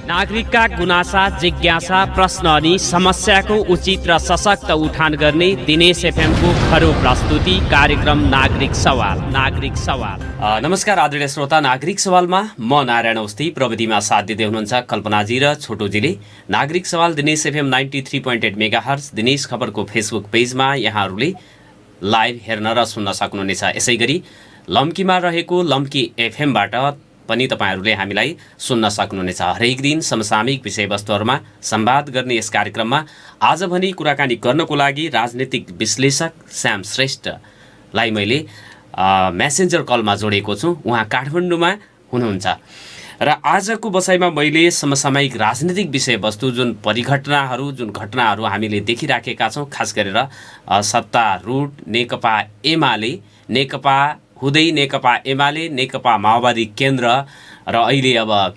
नागरिकका गुनासा, जिज्ञासा, प्रश्न अनि समस्याको उचित र सशक्त उठान गर्ने दिनेश एफएमको खरो प्रस्तुति कार्यक्रम नागरिक सवाल। नमस्कार आदरणीय श्रोता, नागरिक सवालमा म नारायण औस्ती, प्रविधिमा साथ दिँदै हुनुहुन्छ कल्पनाजी र छोटोजीले। नागरिक सवाल दिनेश एफएम 93.8 मेगाहर्ज दिनेश खबरको फेसबुक पेजमा यहाँहरूले लाइभ हेर्न र सुन्न सक्नुहुनेछ। यसै गरी लम्कीमा रहेको लम्की एफएमबाट पनि तपाईहरूले हामीलाई सुन्न सक्नुहुनेछ। हरेक दिन समसामयिक विषयवस्तुहरूमा संवाद गर्ने यस कार्यक्रममा आज भनी कुराकानी गर्नको लागि राजनीतिक विश्लेषक श्याम श्रेष्ठलाई मैले मेसेन्जर कलमा जोडेको छु। उहाँ काठमाडौँमा हुनुहुन्छ र आजको बसाइमा मैले समसामयिक राजनीतिक विषयवस्तु जुन परिघटनाहरू, जुन घटनाहरू हामीले देखिराखेका छौँ, खास गरेर सत्तारूढ नेकपा एमाले, नेकपा हुँदै नेकपा एमाले, नेकपा माओवादी केन्द्र र अहिले अब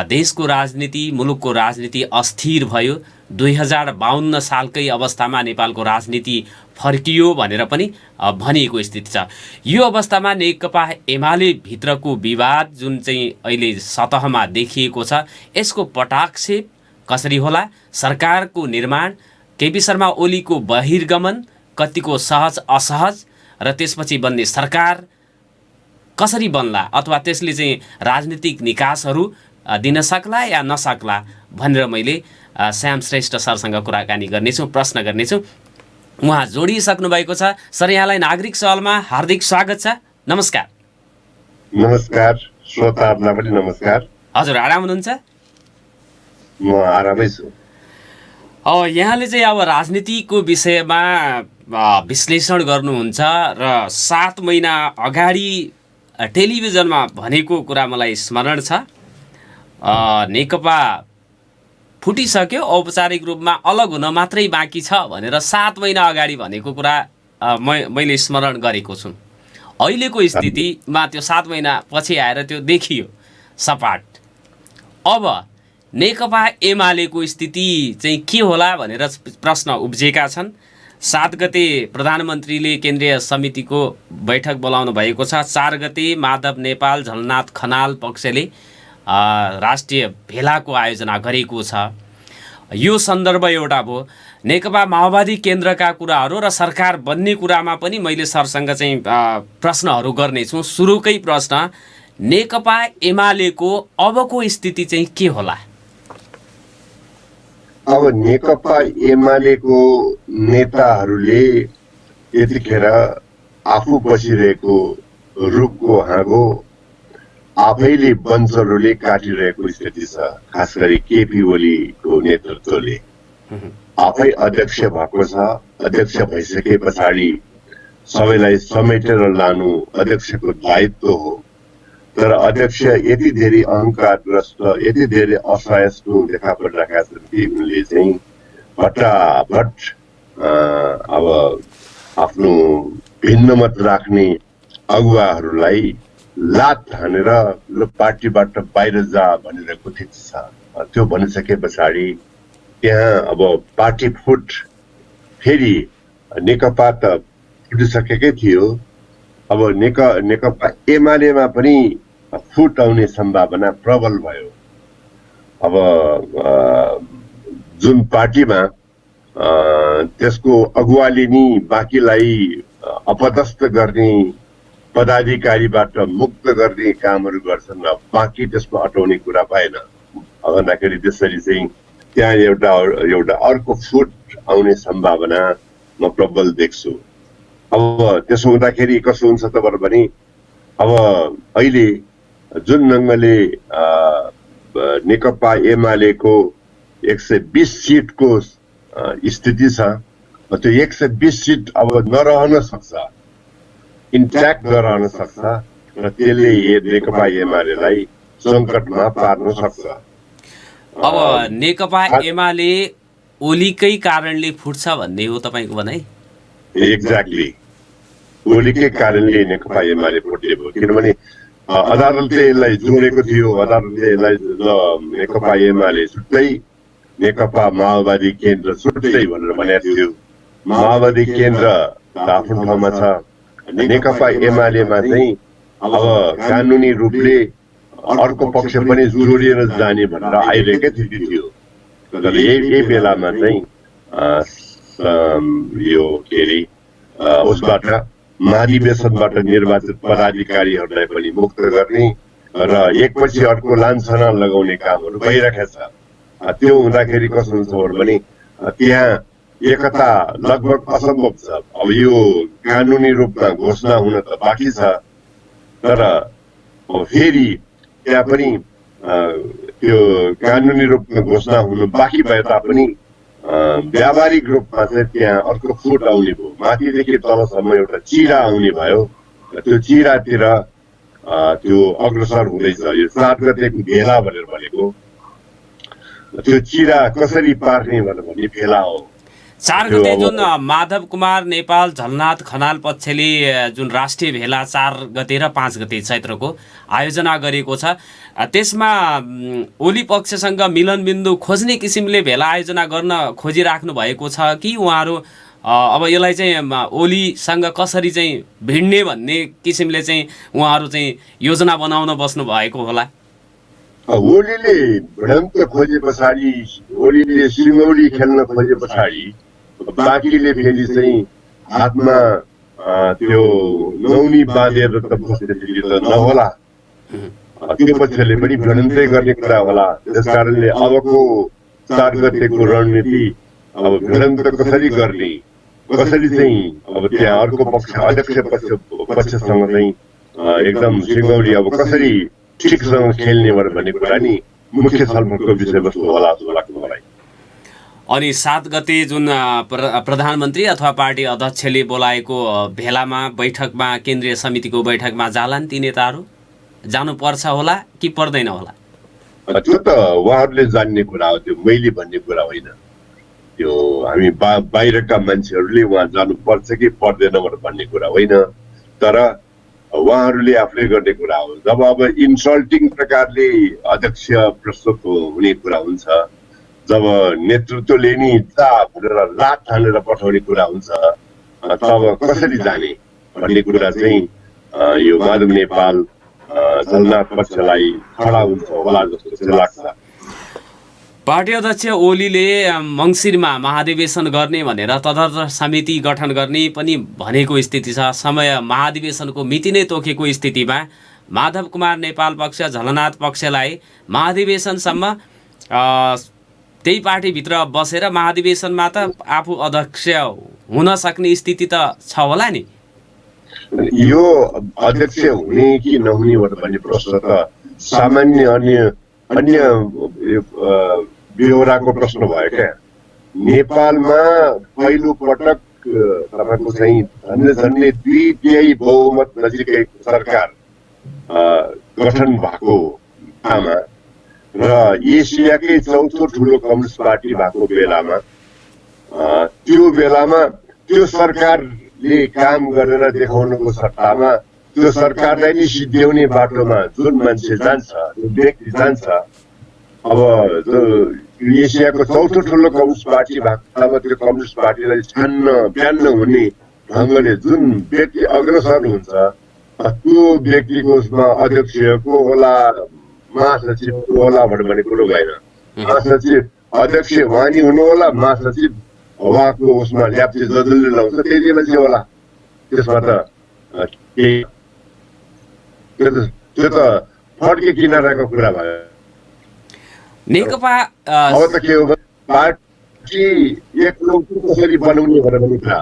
देशको राजनीति, मुलुकको राजनीति अस्थिर भयो। 2052 सालकै अवस्थामा नेपालको राजनीति फर्कियो भनेर पनि भनिएको स्थिति छ। यो अवस्थामा नेकपा एमाले भित्रको विवाद जुन चाहिँ अहिले सतहमा देखिएको छ, यसको पटाक्षेप कसरी होला? सरकारको निर्माण, केपी शर्मा ओलीको बहिर्गमन कतिको सहज असहज र त्यसपछि बन्ने सरकार कसरी बन्ला, अथवा त्यसले चाहिँ राजनीतिक निकासहरू दिन सक्ला या नसक्ला भनेर मैले श्याम श्रेष्ठ सरसँग कुराकानी गर्नेछु, प्रश्न गर्नेछु। उहाँ जोडिसक्नु भएको छ। सर, यहाँलाई नागरिक सवालमा हार्दिक स्वागत छ। नमस्कार। नमस्कार श्रोताहरूलाई पनि नमस्कार। हजुर, आराम हुनुहुन्छ? म आरामै छु। यहाँले चाहिँ अब राजनीतिको विषयमा विश्लेषण गर्नुहुन्छ र 7 महिना अगाडि टेलिभिजनमा भनेको कुरा मलाई स्मरण छ। नेकपा फुटिसक्यो, औपचारिक रूपमा अलग हुन मात्रै बाँकी छ भनेर 7 महिना अगाडि भनेको कुरा मैले स्मरण गरेको छु। अहिलेको स्थितिमा त्यो 7 महिना पछि आएर त्यो देखियो सपाट। अब नेकपा एमालेको स्थिति चाहिँ के होला भनेर प्रश्न उब्जेका छन्। 7 गते प्रधानमन्त्रीले केन्द्रीय समितिको बैठक बोलाउनु भएको छ। 4 गते माधव नेपाल, झलनाथ खनाल पक्षले राष्ट्रिय भेलाको आयोजना गरेको छ। यो सन्दर्भ एउटा भयो। नेकपा माओवादी केन्द्रका कुराहरू र सरकार बन्ने कुरामा पनि मैले सरसँग चाहिँ प्रश्नहरू गर्नेछु। सुरुकै प्रश्न, नेकपा एमालेको अबको स्थिति चाहिँ के होला? अब नेकपा एमालेको नेताहरूले यतिखेर आफू बसिरहेको रुखको हाँगो आफैले वंशहरूले काटिरहेको स्थिति छ। खास गरी केपी ओलीको नेतृत्वले आफै अध्यक्ष भएको छ। अध्यक्ष भइसके पछाडि सबैलाई समेटेर लानु अध्यक्षको दायित्व हो। तर अध्यक्ष यति धेरै अहङ्कारग्रस्त, यति धेरै असहायको देखा परिरहेका छन् कि उनले चाहिँ फटाफट अब आफ्नो भिन्नमत राख्ने अगुवाहरूलाई लात हानेर पार्टीबाट बाहिर जा भनिरहेको स्थिति छ। त्यो भनिसके पछाडि त्यहाँ अब पार्टी फुट, फेरि नेकपा त फुटिसकेकै थियो। अब नेकपा एमालेमा पनि फुट आउने सम्भावना प्रबल भयो। अब जुन पार्टीमा त्यसको अगुवाले नि बाँकीलाई अपदस्थ गर्ने, पदाधिकारीबाट मुक्त गर्ने कामहरू गर्छन् र बाँकी त्यसको हटाउने कुरा भएन भन्दाखेरि त्यसरी चाहिँ त्यहाँ एउटा अर्को फुट आउने सम्भावना म प्रबल देख्छु। अब त्यसो हुँदाखेरि कसो हुन्छ त भने अब अहिले जुन ढङ्गले नेकपा एमालेको 120 सिटको स्थिति छ, त्यो 120 सिट अब नरहन सक्छ, इन्ट्याक्ट नरहन सक्छ र त्यसले नेकपा एमालेलाई सङ्कटमा पार्न सक्छ। अब नेकपा एमाले ओलीकै कारणले फुट्छ भन्ने हो तपाईँको भनाइ? एक्ज्याक्टली, ओलीकै कारणले नेकपा एमाले फुटेको। किनभने अदालतले यसलाई जोडेको थियो। अदालतले यसलाई नेकपा एमाले छुट्टै, नेकपा माओवादी केन्द्र छुट्टै भनेर भनेको थियो। माओवादी केन्द्र आफ्नो ठाउँमा छ। नेकपा एमालेमा चाहिँ अब कानुनी रूपले अर्को पक्ष पनि जोडिएर जाने भनेर आइरहेकै स्थिति थियो। तर यही बेलामा चाहिँ यो के अरे उसबाट महाधिवेशनबाट निर्वाचित पदाधिकारीहरूलाई पनि मुक्त गर्ने र एकपछि अर्को लान्छना लगाउने कामहरू भइरहेको छ। त्यो हुँदाखेरि कस्तो हुन्छ भने त्यहाँ एकता लगभग असम्भव छ। अब यो कानुनी रूपमा घोषणा हुन त बाँकी छ, तर फेरि त्यहाँ पनि त्यो कानुनी रूपमा घोषणा हुनु बाँकी भए तापनि व्यावहारिक रूपमा चाहिँ त्यहाँ अर्को फुट आउने भयो, माथिदेखि तलसम्म एउटा चिरा आउने भयो। त्यो चिरातिर त्यो अग्रसर हुँदैछ। यो 7 गतेको भेला भनेर भनेको त्यो चिरा कसरी पार्ने भनेर भन्ने भेला हो। 4 गते जुन माधव कुमार नेपाल झलनाथ खनाल पक्षले जुन राष्ट्रिय भेला 4 गते र 5 गते चैत्रको आयोजना गरेको छ, त्यसमा ओली पक्षसँग मिलनबिन्दु खोज्ने किसिमले भेला आयोजना गर्न खोजिराख्नु भएको छ कि उहाँहरू अब यसलाई चाहिँ ओलीसँग कसरी चाहिँ भिड्ने भन्ने किसिमले चाहिँ उहाँहरू चाहिँ योजना बनाउन बस्नु भएको होला? ओलीले भिडन्त खोजे पछाडि, ओलीले सिंगौली खेल्न खोजे पछाडि बाँकीले फेरि चाहिँ हातमा त्यो नौनी बाँधेर त बस्ने त नहोला। त्यो पक्षले पनि भिडन्तै गर्ने कुरा होला। त्यसकारणले अबको 4 गतेको रणनीति अब भिडन्त कसरी गर्ने, कसरी चाहिँ अब त्यहाँ अर्को पक्ष अध्यक्ष पक्षसँग चाहिँ एकदम सिंगौली अब कसरी ठिकसँग खेल्ने भन्ने कुरा नि मुख्य छलफलको विषयवस्तु होला जस्तो लाग्छ मलाई। अनि 7 गते जुन प्रधानमन्त्री अथवा पार्टी अध्यक्षले बोलाएको भेलामा बैठकमा केन्द्रीय समितिको बैठकमा जालान् ती नेताहरू? जानुपर्छ होला कि पर्दैन होला? त्यो त उहाँहरूले जान्ने कुरा हो, त्यो मैले भन्ने कुरा होइन। त्यो हामी बाहिरका मान्छेहरूले उहाँ जानुपर्छ कि पर्दैन भन्ने कुरा होइन, तर उहाँहरूले आफूले गर्ने कुरा हो। जब अब इन्सल्टिङ प्रकारले अध्यक्ष प्रस्तुत हुने कुरा हुन्छ, जब नेतृत्वले नि भनेर लात हानेर पठाउने कुरा हुन्छ, तब कसरी जाने भन्ने कुरा चाहिँ यो माधव नेपाल झलनाथ पक्षलाई खडा हुन्छ होला जस्तो लाग्छ। पार्टी अध्यक्ष ओलीले मङ्सिरमा महाधिवेशन गर्ने भनेर तदर्थ समिति गठन गर्ने पनि भनेको स्थिति छ। समय महाधिवेशनको मिति नै तोकेको स्थितिमा माधव कुमार नेपाल पक्ष झलनाथ पक्षलाई महाधिवेशनसम्म त्यही पार्टीभित्र बसेर महाधिवेशनमा त आफू अध्यक्ष हुन सक्ने स्थिति त छ होला नि? यो अध्यक्ष हुने कि नहुने भन्ने प्रश्न त सामान्य अन्य बेहोराको प्रश्न भयो क्या। नेपालमा पहिलो पटक तपाईँको चाहिँ झन्डै 2/3 बहुमत नजिकै सरकार गठन भएको ठाउँमा र एसियाकै चौथो ठुलो कम्युनिस्ट पार्टी भएको बेलामा त्यो सरकारले काम गरेर देखाउनुको सट्टामा त्यो सरकारलाई नै सिद्ध्याउने बाटोमा जुन मान्छे जान्छ, जुन व्यक्ति जान्छ, अब एसियाको चौथो ठुलो कम्युनिस्ट पार्टी भएको त्यो कम्युनिस्ट पार्टीलाई बिहान हुने ढङ्गले जुन व्यक्ति अग्रसर हुन्छ, त्यो व्यक्तिको उसमा अध्यक्ष को होला, महासचिव को होला भन्ने कुरो भएन। महासचिव अध्यक्ष उहाँ नि हुनु होला, महासचिव उहाँको उसमा ल्याप्चे जसले लाउँछ त्यति मान्छे होला। त्यसमा त त्यो त फड्के किनाराको कुरा भयो। नेकपा अब त के हो पार्टी एकलौटी कसरी बनाउने भन्ने कुरा,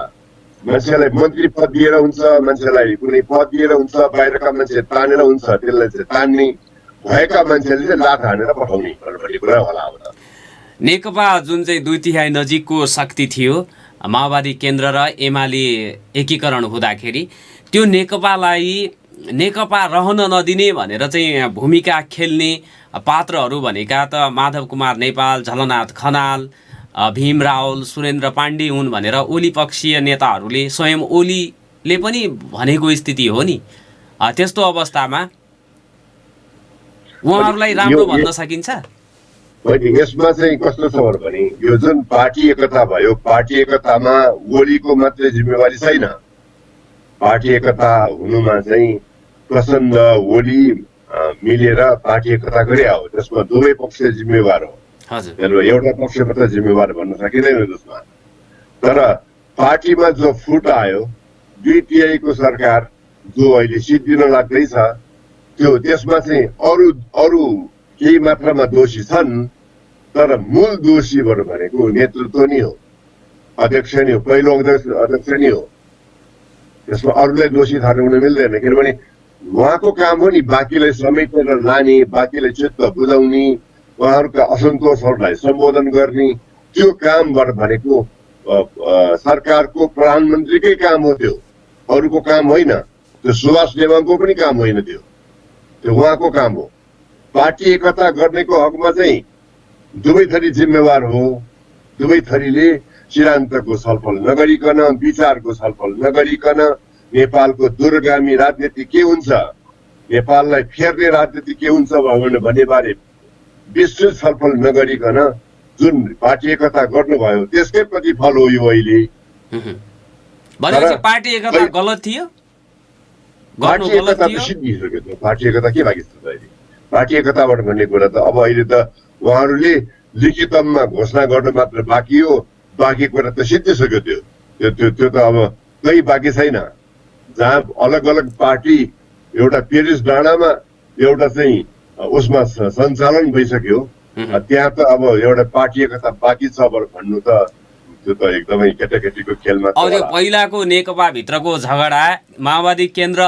मान्छेलाई मन्त्री पद दिएर हुन्छ, मान्छेलाई कुनै पद दिएर हुन्छ, बाहिरका मान्छे तानेर हुन्छ, त्यसलाई चाहिँ तान्ने भएका मान्छेले चाहिँ लात हानेर पठाउने भन्ने कुरा होला। अब त नेकपा जुन चाहिँ 2/3 नजिकको शक्ति थियो, माओवादी केन्द्र र एमाले एकीकरण हुँदाखेरि त्यो नेकपा रहन नदिने भनेर चाहिँ भूमिका खेल्ने पात्रहरू भनेका त माधव कुमार नेपाल, झलनाथ खनाल, भीम रावल, सुरेन्द्र पाण्डे हुन् भनेर ओली पक्षीय नेताहरूले स्वयं ओलीले पनि भनेको स्थिति हो नि। त्यस्तो अवस्थामा उहाँहरूलाई राम्रो भन्न सकिन्छ? यसमा चाहिँ कस्तो छ भने यो जुन पार्टी एकता भयो, पार्टी एकतामा ओलीको मात्रै जिम्मेवारी छैन। पार्टी एकता हुनुमा चाहिँ प्रचण्ड, ओली मिलेर पार्टी एकता गरे हो, त्यसमा दुवै पक्ष जिम्मेवार हो। हजुर, एउटा पक्ष मात्र जिम्मेवार भन्न सकिँदैन त्यसमा। तर पार्टीमा जो फुट आयो, 2/3 को सरकार जो अहिले सिद्धिन लाग्दैछ, त्यसमा चाहिँ अरू अरू केही मात्रामा दोषी छन्, तर मूल दोषीहरू भनेको नेतृत्व नै हो, अध्यक्ष नै हो, पहिलो अध्यक्ष नै हो। त्यसमा अरूलाई दोषी ठहराउन मिल्दैन, किनभने उहाँको काम हो नि बाँकीलाई समेटेर लाने, बाँकीलाई चित्त बुझाउने, उहाँहरूका असन्तोषहरूलाई सम्बोधन गर्ने। त्यो कामबाट भनेको सरकारको प्रधानमन्त्रीकै काम हो, त्यो अरूको काम होइन। त्यो सुभाष नेवाङको पनि काम होइन, त्यो उहाँको काम हो। पार्टी एकता गर्नेको हकमा चाहिँ दुवै थरी जिम्मेवार हो। दुवै थरीले सिद्धान्तको छलफल नगरिकन, विचारको छलफल नगरिकन, नेपालको दूरगामी राजनीति के हुन्छ, नेपाललाई फेर्ने राजनीति के हुन्छ भन्ने बारे विस्तृत छलफल नगरिकन जुन पार्टी एकता गर्नुभयो त्यसकै प्रतिफल हो यो अहिले। भनेपछि पार्टी एकता गलत थियो, पार्टी एकता सिद्धिसक्यो त्यो। पार्टी एकता के बाँकी छ अहिले? पार्टी एकताबाट भन्ने कुरा त अब अहिले त उहाँहरूले लिखितमा घोषणा गर्न मात्र बाँकी हो, बाँकी कुरा त सिद्धिसक्यो। त्यो त अब कहीँ बाँकी छैन। जहाँ अलग अलग पार्टी एउटा पेरिस डाँडामा एउटा चाहिँ उसमा सञ्चालन भइसक्यो, त्यहाँ त अब एउटा पार्टी एकता बाँकी छ भन्नु त त्यो त एकदमै केटाकेटीको खेलमा। पहिलाको नेकपा भित्रको झगडा माओवादी केन्द्र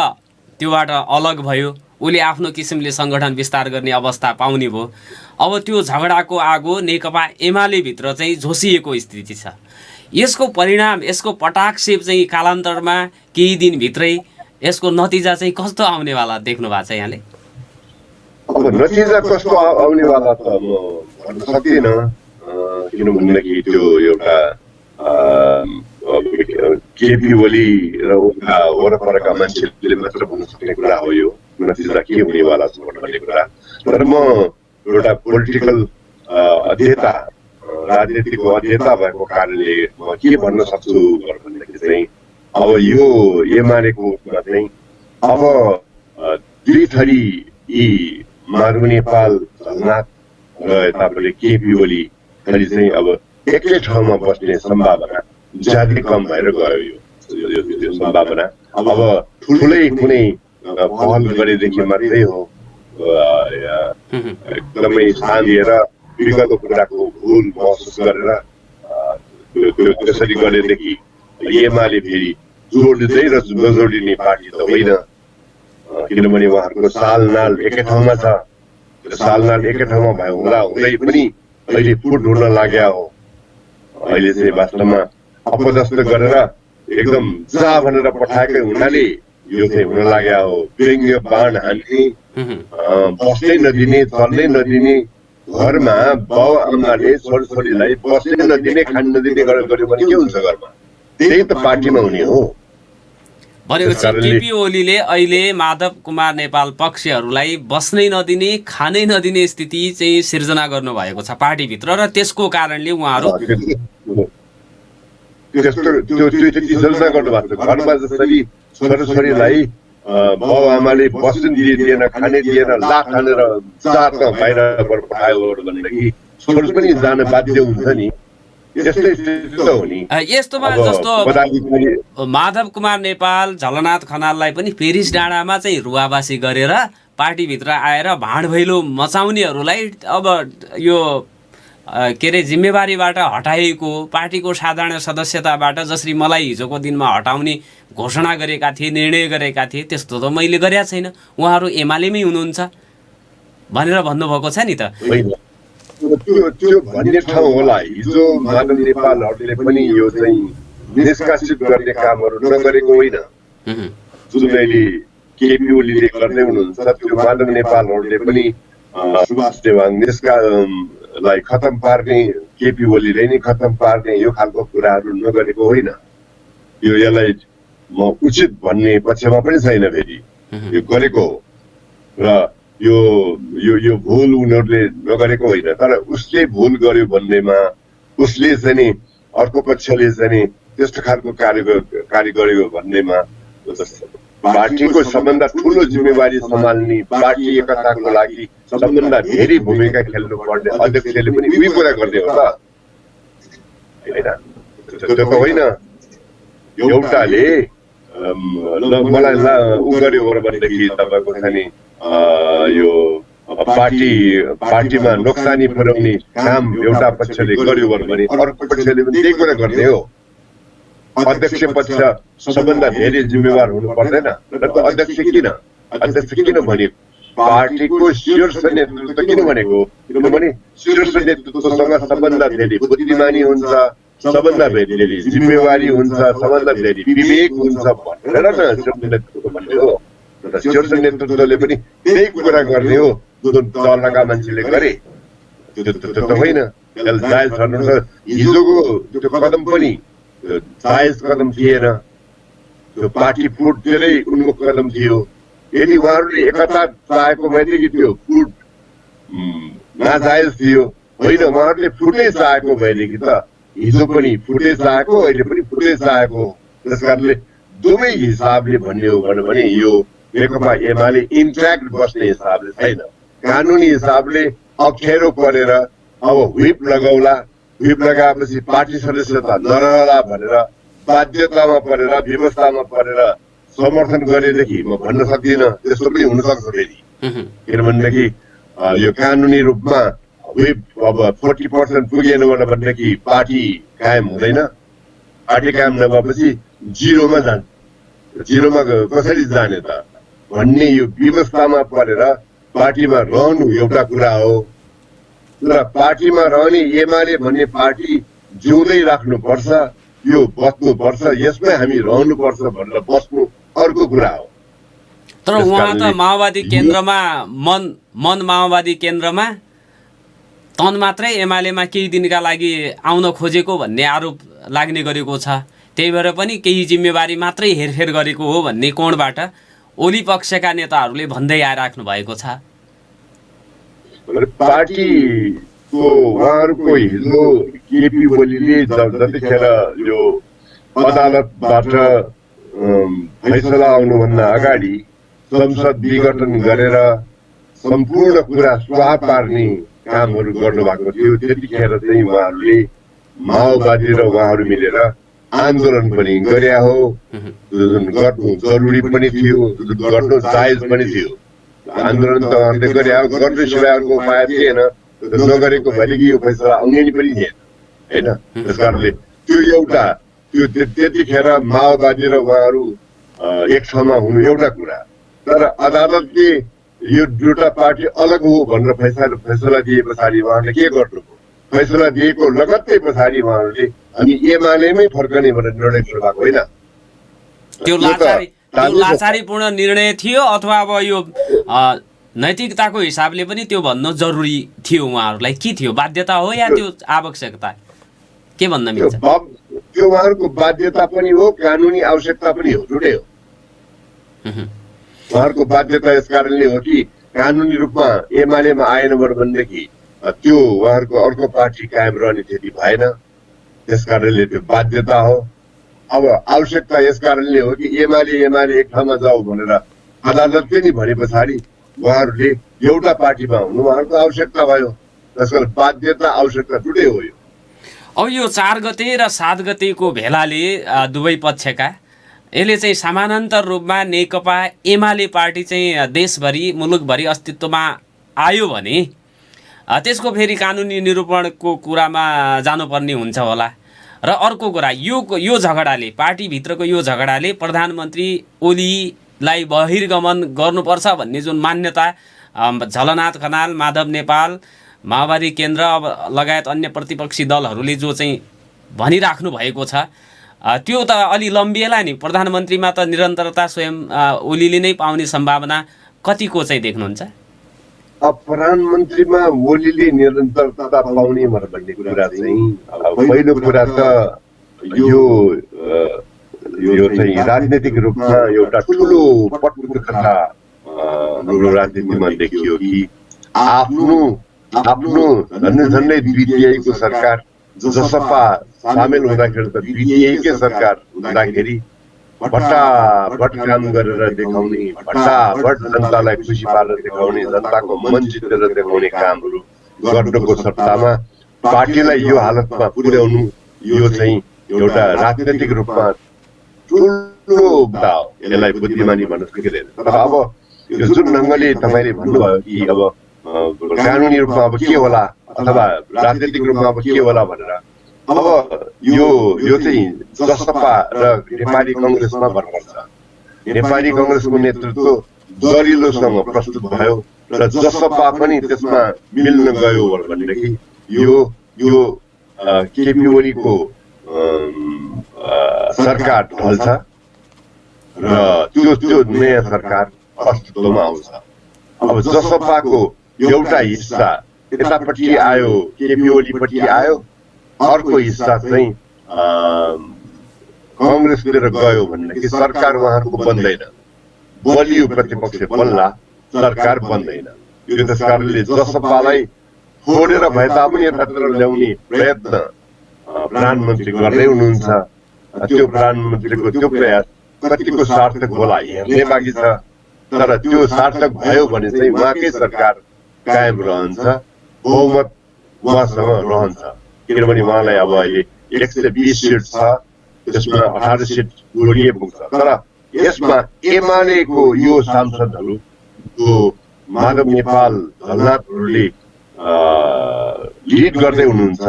त्योबाट अलग भयो, उसले आफ्नो किसिमले सङ्गठन विस्तार गर्ने अवस्था पाउने भयो। अब त्यो झगडाको आगो नेकपा एमाले भित्र चाहिँ झोसिएको स्थिति छ। यसको परिणाम, यसको पटाक्षेप चाहिँ कालान्तरमा केही दिनभित्रै यसको नतिजा चाहिँ कस्तो आउनेवाला देख्नु भएको छ यहाँले? अब नतिजा कस्तो आउनेवाला त म भन्न सक्दिनँ, किनभनेदेखि त्यो एउटा केपी ओली र उनका वरपरका मान्छेले मात्र भन्न सक्ने कुरा हो यो नतिजा के हुनेवाला छ भन्ने कुरा। तर म एउटा पोलिटिकल अध्येता, राजनीतिको अध्येता भएको कारणले म के भन्न सक्छु भन्दाखेरि चाहिँ अब यो एमालेको उसमा चाहिँ अब दुई थरी यी माधव नेपाल, झलनाथ र यतापट्टि केपी ओली थरी चाहिँ अब एकै ठाउँमा बस्ने सम्भावना ज्यादै कम भएर गयो यो सम्भावना। अब ठुलै कुनै पहल गरेदेखि मात्रै हो, एकदमै साँधिएर विगतको कुराको भुल महसुस गरेर त्यसरी गरेदेखि एमाले फेरि जोड्दै र नजोडिने पार्टी त होइन, किनभने उहाँहरूको सालनाल एकै ठाउँमा छ। त्यो सालनाल एकै ठाउँमा भयो हुँदै पनि अहिले फुट हुन लाग्या हो। अहिले चाहिँ वास्तवमा अपदस्थ गरेर एकदम जा भनेर पठाएकै हुनाले यो चाहिँ हुन लाग्या हो। व्यङ्ग्य बाण हान्ने, बस्नै नदिने, चल्नै नदिने, घरमा बाउ आमाले छोरीलाई बस्नै नदिने, खान नदिने गर्यो भने के हुन्छ घरमा? त्यही त पार्टीमा हुने हो। भनेपछि केपी ओलीले अहिले माधव कुमार नेपाल पक्षहरूलाई बस्नै नदिने, खानै नदिने स्थिति चाहिँ सिर्जना गर्नुभएको छ पार्टीभित्र, र त्यसको कारणले उहाँहरू सिर्जना गर्नुभएको छ। घरमा जसरी छोरीलाई बाउ आमाले बस्नै दिएन, खानै दिएन, लात हानेर चारमा बाहिर पठायो भनेदेखि छोरी पनि जान बाध्य हुन्छ नि। यस्तोमा जस्तो माधव कुमार नेपाल, झलनाथ खनाललाई पनि पेरिस डाँडामा चाहिँ रुवाबासी गरेर पार्टीभित्र आएर भाँडभैलो मचाउनेहरूलाई अब यो के अरे जिम्मेवारीबाट हटाइएको, पार्टीको साधारण सदस्यताबाट जसरी मलाई हिजोको दिनमा हटाउने घोषणा गरेका थिए, निर्णय गरेका थिए, त्यस्तो त मैले गरेका छैन, उहाँहरू एमालेमै हुनुहुन्छ भनेर भन्नुभएको छ नि त। त्यो भन्ने ठाउँ होला। हिजो माधव नेपालहरूले पनि यो चाहिँ निष्कासित गर्ने कामहरू नगरेको होइन, जुन अहिले केपी ओलीले गर्दै हुनुहुन्छ। त्यो माधव नेपालहरूले पनि सुभाष नेवाङलाई खतम पार्ने, केपी ओलीले नै खतम पार्ने यो खालको कुराहरू नगरेको होइन। यसलाई म उचित भन्ने पक्षमा पनि छैन, फेरि यो गरेको हो र यो भुल उनीहरूले नगरेको होइन। तर उसले भुल गर्यो भन्नेमा उसले चाहिँ नि अर्को पक्षले चाहिँ नि त्यस्तो खालको कार्य गर्यो भन्नेमा पार्टीको सबभन्दा ठुलो जिम्मेवारी सम्हाल्ने, पार्टी एकताको लागि सबभन्दा धेरै भूमिका खेल्नु पर्ने अध्यक्षले पनि उही कुरा गर्ने हो त हैन? त्यो त होइन। एउटाले मलाई उ गर्यो भनेदेखि तपाईँको छ नि यो पार्टीमा नोक्सानी पुर्याउने काम एउटा पक्षले गर्यो भने अर्को पक्षले पनि त्यही कुरा गर्ने हो। अध्यक्ष पक्ष सबभन्दा धेरै जिम्मेवार हुनु पर्दैन र त अध्यक्ष किन भनेको? पार्टीको शीर्ष नेतृत्व किन भनेको? किनभने शीर्ष नेतृत्वसँग सबभन्दा धेरै बुद्धिमानी हुन्छ, सबभन्दा धेरै जिम्मेवारी हुन्छ, सबभन्दा धेरै विवेक हुन्छ भनेर न शीर्ष नेतृत्व भन्ने हो। र शीर्ष नेतृत्वले पनि त्यही कुरा गर्ने हो जुन तलका मान्छेले गरे। त्यो त होइन। जायज हिजोको त्यो कदम पनि जायज कदम थिएन। त्यो पार्टी फुट्दै उन्मुख कदम थियो। यदि उहाँहरूले एकता चाहेको भएदेखि त्यो फुट नाजायज थियो। होइन, उहाँहरूले फुटै चाहेको भएदेखि त हिजो पनि फुटै चाहेको, अहिले पनि फुटै चाहेको। त्यस कारणले दुवै हिसाबले भन्ने हो भने यो नेकपा एमाले इन्ट्याक्ट बस्ने हिसाबले छैन। कानुनी हिसाबले अप्ठ्यारो परेर अब व्हिप लगाउला, व्हिप लगाएपछि पार्टी सदस्यता नरहला भनेर बाध्यतामा परेर, व्यवस्थामा परेर समर्थन गरेदेखि म भन्न सक्दिनँ। त्यस्तो पनि हुन सक्छ फेरि। किनभनेदेखि यो कानुनी रूपमा व्हिप अब 40% पुगेन भनेदेखि पार्टी कायम हुँदैन। पार्टी कायम नभएपछि जिरोमा जान्छ। जिरोमा कसरी जाने त भन्ने यो व्यवस्थामा परेर पार्टीमा रहनु एउटा कुरा हो। र पार्टीमा रहने एमाले भन्ने पार्टी जिउँदै राख्नुपर्छ, यो बस्नुपर्छ, यसमै हामी रहनुपर्छ भनेर बस्नु अर्को कुरा हो। तर उहाँ त माओवादी केन्द्रमा मन माओवादी केन्द्रमा तन मात्रै एमालेमा केही दिनका लागि आउन खोजेको भन्ने आरोप लाग्ने गरेको छ। त्यही भएर पनि केही जिम्मेवारी मात्रै हेरफेर गरेको हो भन्ने कोणबाट ओली पक्षका नेताहरूले भन्दै आइराख्नु भएको छ। पार्टीको उहाँहरूको हिजो केपी ओलीले जतिखेर यो अदालतबाट फैसला आउनुभन्दा अगाडि संसद विघटन गरेर सम्पूर्ण कुरा स्वाहा पार्ने कामहरू गर्नुभएको थियो। त्यतिखेर चाहिँ उहाँहरूले माओवादी र उहाँहरू मिलेर आन्दोलन पनि गरे हो। जुन गर्नु जरुरी पनि थियो, गर्नु जायज पनि थियो। आन्दोलन त उहाँहरूले गरे हो, गर्नु सिवाय अर्को उपाय थिएन। नगरेको भएदेखि यो फैसला आउने पनि थिएन होइन। त्यस कारणले त्यो एउटा त्यो त्यतिखेर माओवादी र उहाँहरू एक ठाउँमा हुनु एउटा कुरा। तर अदालतले यो दुईटा पार्टी अलग हो भनेर फैसला दिए पछाडि उहाँहरूले के गर्नुभयो? फैसला दिएको लगत्तै पछाडि उहाँहरूले हामी एमालेमै फर्कने भनेर निर्णय गर्नुभएको होइन। त्यो लाचारीपूर्ण निर्णय थियो अथवा अब यो नैतिकताको हिसाबले पनि त्यो भन्नु जरुरी थियो? उहाँहरूलाई के थियो? बाध्यता हो या त्यो आवश्यकता? के भन्न मिल्छ? त्यो उहाँहरूको बाध्यता पनि हो, कानुनी आवश्यकता पनि हो, दुटै हो। उहाँहरूको बाध्यता यस कारणले हो कि कानुनी रूपमा एमालेमा आएन भनेदेखि त्यो उहाँहरूको अर्को पार्टी कायम रहने स्थिति भएन। त्यस कारणले त्यो बाध्यता हो। अब आवश्यकता यस कारणले हो कि एमाले एक ठाउँमा जाऊ भनेर अदालतले नि भने पछाडि उहाँहरूले एउटा पार्टीमा हुनु उहाँहरूको आवश्यकता भयो। त्यसकारण बाध्यता आवश्यकता दुटै हो। यो अब यो 4 गते र 7 गतेको भेलाले दुवै पक्षका यसले चाहिँ समानान्तर रूपमा नेकपा एमाले पार्टी चाहिँ देशभरि मुलुकभरि अस्तित्वमा आयो भने त्यसको फेरि कानुनी निरूपणको कुरामा जानुपर्ने हुन्छ होला। र अर्को कुरा यो झगडाले, पार्टीभित्रको यो झगडाले प्रधानमन्त्री ओलीलाई बहिर्गमन गर्नुपर्छ भन्ने जुन मान्यता झलनाथ खनाल, माधव नेपाल, माओवादी केन्द्र लगायत अन्य प्रतिपक्षी दलहरूले जो चाहिँ भनिराख्नु भएको छ त्यो त अलि लम्बिएला नि। प्रधानमन्त्रीमा त निरन्तरता स्वयं ओलीले नै पाउने सम्भावना कतिको चाहिँ देख्नुहुन्छ? प्रधानमन्त्रीमा ओलीले निरन्तरता पाउने भन्ने कुरा चाहिँ पहिलो कुरा त यो चाहिँ राजनीतिक रूपमा एउटा ठुलो पटुको कथा हाम्रो राजनीतिमा देखियो कि आफ्नो झन्डै द्वितीयको सरकार जसपा सामेल हुँदाखेरि त द्वितीयकै सरकार हुँदाखेरि भट्टाभट काम गरेर देखाउने, भट्टाभट जनतालाई खुसी पारेर देखाउने, जनताको मन जितेर देखाउने कामहरू गर्नको सट्टामा पार्टीलाई यो हालतमा पुर्याउनु, यो चाहिँ एउटा राजनैतिक रूपमा ठुलो मुद्दा हो। यसलाई बुद्धिमानी भन्न सकिँदैन। तर अब यो जुन ढङ्गले तपाईँले भन्नुभयो कि अब कानुनी रूपमा अब के होला अथवा राजनैतिक रूपमा अब के होला भनेर, अब यो चाहिँ जसपा र नेपाली कङ्ग्रेसमा भर पर्छ। नेपाली कङ्ग्रेसको नेतृत्व दरिलोसँग प्रस्तुत भयो र जसपा पनि त्यसमा मिल्न गयो भनेदेखि यो केपी ओलीको सरकार ढल्छ र त्यो नयाँ सरकार अस्तित्वमा आउँछ। अब जसपाको एउटा हिस्सा यतापट्टि आयो, केपी ओलीपट्टि आयो, अर्को हिस्सा चाहिँ कङ्ग्रेसतिर गयो भनेदेखि सरकार उहाँहरूको बन्दैन। बलियो प्रतिपक्ष बन्ला, सरकार बन्दैन। यो त्यस कारणले जसपालाई छोडेर भए तापनि यतातिर ल्याउने प्रयत्न प्रधानमन्त्री गर्दै हुनुहुन्छ। त्यो प्रधानमन्त्रीको त्यो प्रयास कतिको सार्थक होला हेर्ने बाँकी छ। तर त्यो सार्थक भयो भने चाहिँ उहाँकै सरकार कायम रहन्छ, बहुमत उहाँसँग रहन्छ। किनभने उहाँलाई अब अहिले 120 सिट छ, त्यसमा 18 सिट जोडिए पुग्छ। तर यसमा एमालेको यो सांसदहरू जो माधव नेपाल, झलनाथहरूले लिड गर्दै हुनुहुन्छ,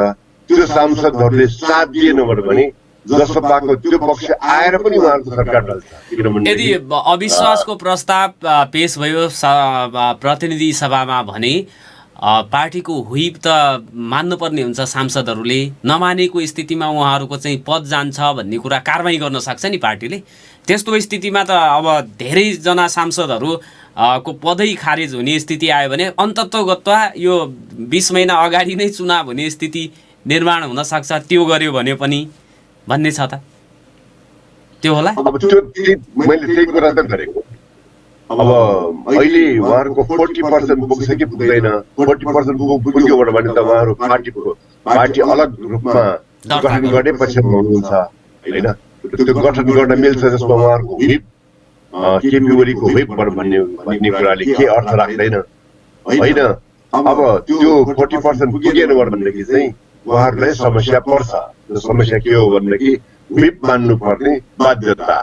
त्यो सांसदहरूले साथ दिएन भने जसपाको त्यो पक्ष आएर पनि उहाँहरूको सरकार ढल्छ। किनभने यदि अविश्वासको प्रस्ताव पेश भयो प्रतिनिधि सभामा भने पार्टीको व्हिप त मान्नुपर्ने हुन्छ। सांसदहरूले नमानेको स्थितिमा उहाँहरूको चाहिँ पद जान्छ भन्ने कुरा कारबाही गर्न सक्छ नि पार्टीले। त्यस्तो स्थितिमा त अब धेरैजना सांसदहरू को पदै खारेज हुने स्थिति आयो भने अन्ततोगत्वा यो 20 महिना अगाडि नै चुनाव हुने स्थिति निर्माण हुन सक्छ। त्यो गर्यो भने पनि भन्ने छ त, त्यो होला। अब त्यो मैले त्यही कुरा त गरेको। अब अहिले उहाँहरूको 40% पुग्छ कि पुग्दैन? 40% पुग्यो भने त उहाँहरू पार्टी अलग रूपमा गठन गर्ने पक्षमा हुनुहुन्छ होइन। त्यो गठन गर्न मिल्छ जसमा उहाँहरूको व्हिप केपी ओलीको व्हिप भन्ने कुराले के अर्थ राख्दैन होइन। अब त्यो 40% पुगेन भनेदेखि चाहिँ उहाँहरूलाई समस्या पर्छ। त्यो समस्या के हो भनेदेखि व्हिप मान्नुपर्ने बाध्यता,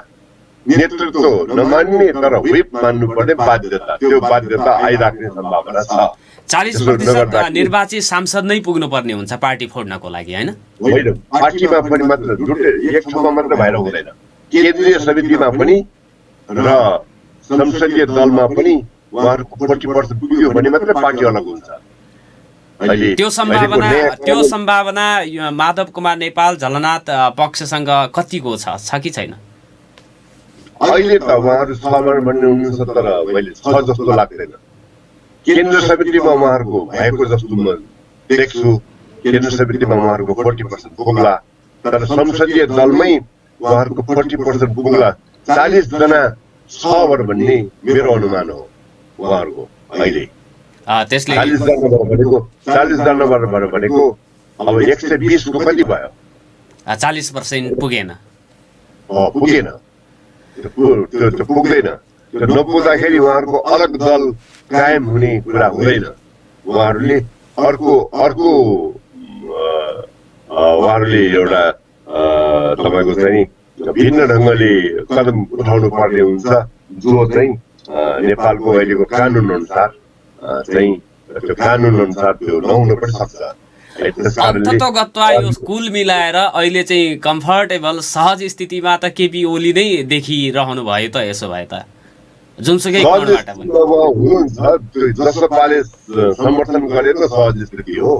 नेतृत्व नमान्ने तर व्हिप मान्नुपर्ने बाध्यता, त्यो बाध्यता आइराख्ने सम्भावना छ। 40% निर्वाचित सांसद नै पुग्नुपर्ने हुन्छ पार्टी फोड्नको लागि होइन। होइन, पार्टीमा पनि मात्र एक ठाउँमा मात्र भएर हुँदैन। केन्द्रीय समितिमा पनि र संसदीय दलमा पनि उहाँहरूको 40% पुग्यो भने मात्र पार्टी अलग हुन्छ। त्यो सम्भावना माधव कुमार नेपाल, झलनाथ पक्षसँग कतिको छ कि छैन? अहिले त उहाँहरू 6 भन्ने हुनुहुन्छ, तर मैले 6 जस्तो लाग्दैन। केन्द्र समितिमा उहाँहरूको भएको जस्तो म देख्छु। केन्द्र समितिमा उहाँहरूको 40% पुग्ला, तर संसदीय दलमै उहाँहरूको 40% पुग्ला। 40 जना 6 भन्ने मेरो अनुमान हो उहाँहरूको अहिले। त्यसले 40 जना भनेको अब 120 को कति भयो? 40% पुगेन। पुगेन, त्यो पुग्दैन। त्यो नपुग्दाखेरि उहाँहरूको अलग दल कायम हुने कुरा हुँदैन। उहाँहरूले उहाँहरूले एउटा तपाईँको चाहिँ भिन्न ढङ्गले कदम उठाउनु पर्ने हुन्छ, जो चाहिँ नेपालको अहिलेको कानुन अनुसार चाहिँ त्यो कानुन अनुसार त्यो नहुन पनि सक्छ। अन्ततोगत्वा यो कुल मिलाएर अहिले चाहिँ कम्फर्टेबल सहज स्थितिमा त केपी ओली नै देखिरहनु भयो त। यसो भए त जुनसुकै कोणबाट पनि जसपाले समर्थन गरेको सहज स्थिति हो।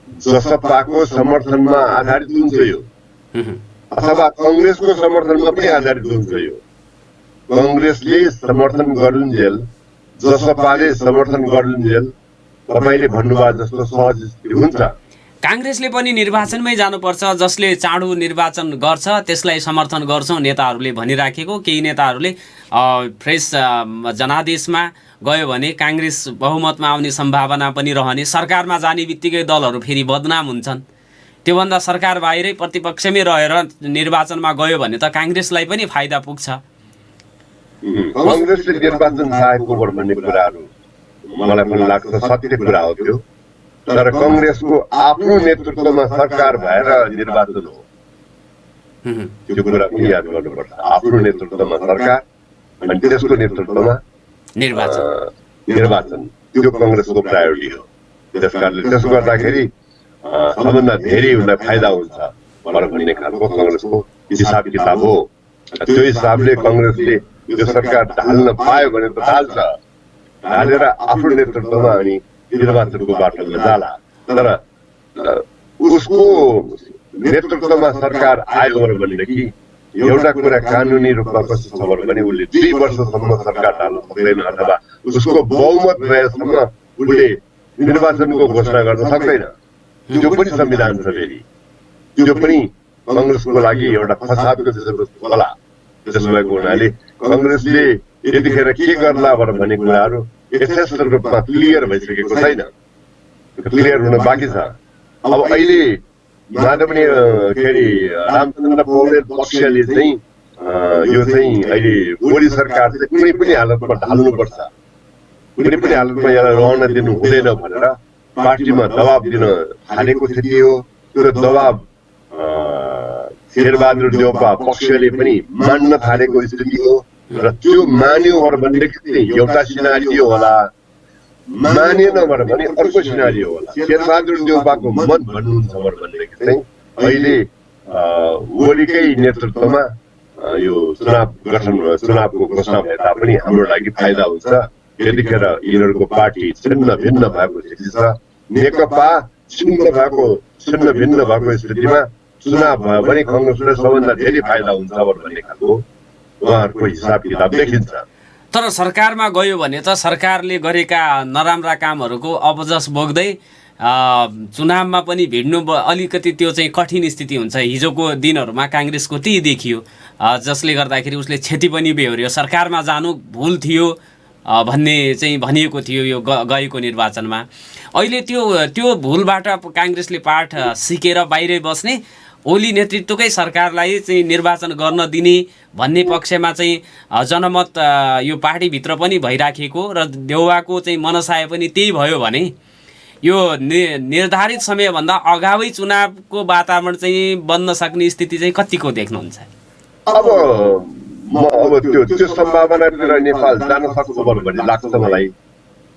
जसपाको समर्थनमा आधारित हुन्छ यो, अथवा कङ्ग्रेसको समर्थनमा पनि आधारित हुन्छ यो। कङ्ग्रेसले समर्थन गरुन्जेल, जसपाले समर्थन गरुन्जेल तपाईले भन्नुभयो जस्तो सहज स्थिति हुन्छ। काङ्ग्रेसले पनि निर्वाचनमै जानुपर्छ, जसले चाँडो निर्वाचन गर्छ त्यसलाई समर्थन गर्छौँ नेताहरूले भनिराखेको। केही नेताहरूले फ्रेस जनादेशमा गयो भने काङ्ग्रेस बहुमतमा आउने सम्भावना पनि रहने, सरकारमा जाने बित्तिकै दलहरू फेरि बदनाम हुन्छन्। त्योभन्दा सरकार बाहिरै प्रतिपक्षमै रहेर निर्वाचनमा गयो भने त काङ्ग्रेसलाई पनि फाइदा पुग्छ। काङ्ग्रेसले निर्वाचन चाहेको भन्ने कुराहरू मलाई पनि लाग्छ सत्य कुरा हो त्यो। तर काङ्ग्रेसको आफ्नो नेतृत्वमा सरकार भएर निर्वाचन हो, त्यो कुरा पनि याद गर्नुपर्छ। आफ्नो नेतृत्वमा सरकार अनि त्यसको नेतृत्वमा निर्वाचन, त्यो काङ्ग्रेसको प्रायोरिटी हो। त्यसकारणले त्यसो गर्दाखेरि सबभन्दा धेरै उनलाई फाइदा हुन्छ भन्ने खालको काङ्ग्रेसको हिसाब किताब हो। त्यो हिसाबले काङ्ग्रेसले यो सरकार ढाल्न पायो भने त ढाल्छ, ढालेर आफ्नो नेतृत्वमा अनि निर्वाचनको बाटोमा जाला। तर उसको नेतृत्वमा सरकार आयो भनेदेखि एउटा कुरा कानुनी रूपमा कस्तो छ भने उसले 2 वर्षसम्म सरकार ढाल्न सक्दैन, अथवा उसको बहुमत भएसम्म उसले निर्वाचनको घोषणा गर्न सक्दैन। त्यो पनि संविधान छ फेरि, त्यो पनि काङ्ग्रेसको लागि एउटा फसादको विषयवस्तु होला। त्यसो भएको हुनाले काङ्ग्रेसले यतिखेर के गर्ला भन्ने कुराहरू यथेष्ट रूपमा क्लियर भइसकेको छैन, क्लियर हुन बाँकी छ। अब अहिले माननीय रामचन्द्र पौडेल पक्षले चाहिँ यो चाहिँ अहिले मोदी सरकार चाहिँ कुनै पनि हालतमा ढाल्नुपर्छ, कुनै पनि हालतमा यसलाई रहन दिनु हुँदैन भनेर पार्टीमा दबाब दिन थालेको स्थिति हो। त्यो दबाब शेरबहादुर देउपा पक्षले पनि मान्न थालेको स्थिति हो। र त्यो मान्यो भनेदेखि चाहिँ एउटा सिनारियो होला, मानेन भने अर्को सिनारियो होला। शेरबहादुर देउपाको मत भन्नुहुन्छ भनेदेखि चाहिँ अहिले ओलीकै नेतृत्वमा यो चुनावको घोषणा भए तापनि हाम्रो लागि फाइदा हुन्छ। यतिखेर यिनीहरूको पार्टी छिन्न भिन्न भएको स्थिति छ। नेकपा छिन्न भिन्न भएको स्थितिमा चुनाव भयो भने काङ्ग्रेसलाई सबभन्दा धेरै फाइदा हुन्छ भन्ने खालको उहाँहरूको हिसाब किताब देखिन्छ। तर सरकारमा गयो भने त सरकारले गरेका नराम्रा कामहरूको अबजस बोक्दै चुनावमा पनि भिड्नु अलिकति त्यो चाहिँ कठिन स्थिति हुन्छ। हिजोको दिनहरूमा काङ्ग्रेसको त्यही देखियो, जसले गर्दाखेरि उसले क्षति पनि बेहोर्यो। सरकारमा जानु भुल थियो भन्ने चाहिँ भनिएको थियो यो गएको निर्वाचनमा। अहिले त्यो भुलबाट काङ्ग्रेसले पाठ सिकेर बाहिरै बस्ने, ओली नेतृत्वकै सरकारलाई चाहिँ निर्वाचन गर्न दिने भन्ने पक्षमा चाहिँ जनमत यो पार्टीभित्र पनि भइराखेको र देउवाको चाहिँ मनसाय पनि त्यही भयो भने यो निर्धारित समयभन्दा अगावै चुनावको वातावरण चाहिँ बन्न सक्ने स्थिति चाहिँ कतिको देख्नुहुन्छ? अब त्यो सम्भावनातिर नेपाल जान सक्छ भन्ने लाग्छ मलाई,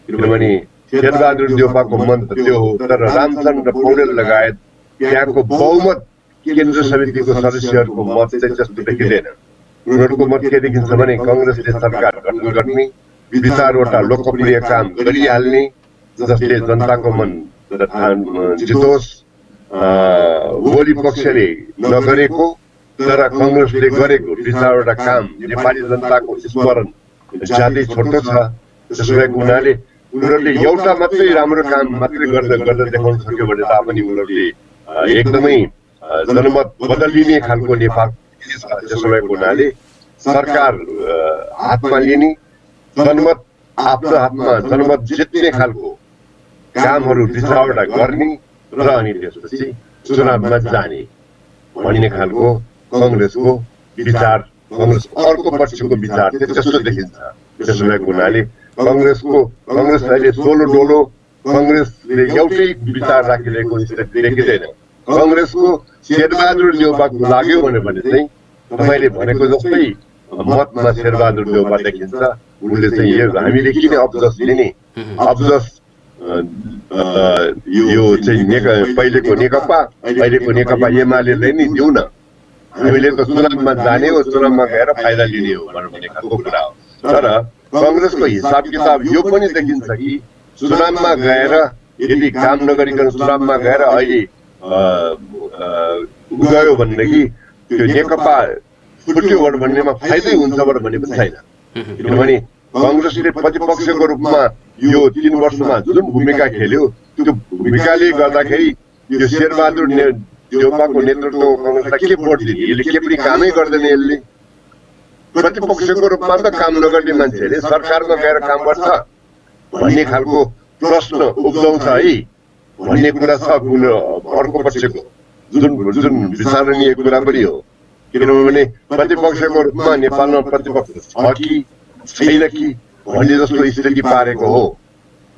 किनभने शेरबहादुर देउपाको मन त त्यो हो। तर रामचन्द्र पौडेल लगायत त्यहाँको बहुमत केन्द्र समितिको सदस्यहरूको मत चाहिँ त्यस्तो देखिँदैन। उनीहरूको मत के देखिन्छ भने काङ्ग्रेसले सरकार गठन गर्ने, 2-4वटा लोकप्रिय काम गरिहाल्ने जसले जनताको मन जितोस्। ओली पक्षले नगरेको तर काङ्ग्रेसले गरेको 2-4वटा काम नेपाली जनताको स्मरण ज्यादै छोटो छ। त्यसो भएको हुनाले उनीहरूले एउटा मात्रै राम्रो काम मात्रै गर्दा देखाउन सक्यो भने तापनि उनीहरूले एकदमै जनमत बदलिने खालको नेपाल। त्यसो भएको हुनाले सरकार हातमा लिने, जनमत आफ्नो हातमा जनमत जित्ने खालको कामहरू 2-4वटा गर्ने र अनि त्यसपछि चुनावमा जाने भन्ने खालको काङ्ग्रेसको विचार, काङ्ग्रेस अर्को पक्षको विचार त्यस्तो देखिन्छ। त्यसो भएको हुनाले काङ्ग्रेस अहिले सोलो डोलो काङ्ग्रेसले एउटै विचार राखिरहेको स्थिति देखिँदैन। काङ्ग्रेसको शेरबहादुर देउपाको लाग्यो भने चाहिँ तपाईँले भनेको जस्तै मतमा शेरबहादुर देउपा देखिन्छ। उनले चाहिँ यो हामीले किन अबजस लिने, अबजस यो चाहिँ पहिलेको नेकपा अहिलेको नेकपा एमालेलाई नै दिउँ न, हामीले त चुनावमा जाने हो, चुनावमा गएर फाइदा लिने हो भन्ने खालको कुरा हो। तर काङ्ग्रेसको हिसाब किताब यो पनि देखिन्छ कि चुनावमा गएर यदि काम नगरिकन चुनावमा गएर अहिले गयो भनेदेखि त्यो नेकपा छुट्यो भन्नेमा फाइदै हुन्छ भन्ने पनि छैन। किनभने काङ्ग्रेसले प्रतिपक्षको रूपमा यो 3 वर्षमा जुन भूमिका खेल्यो त्यो भूमिकाले गर्दाखेरि यो शेरबहादुर देउपाको नेतृत्वको काङ्ग्रेसलाई के भोट दिने, यसले के पनि कामै गर्दैन। यसले प्रतिपक्षको रूपमा त काम नगर्ने मान्छेले सरकारमा गएर काम गर्छ भन्ने खालको प्रश्न उब्जाउँछ है भन्ने कुरा छ अर्को पक्षको। जुन विचारणीय कुरा पनि हो। किनभने प्रतिपक्षको रूपमा नेपालमा प्रतिपक्ष छ कि छैन कि भन्ने जस्तो स्थिति पारेको हो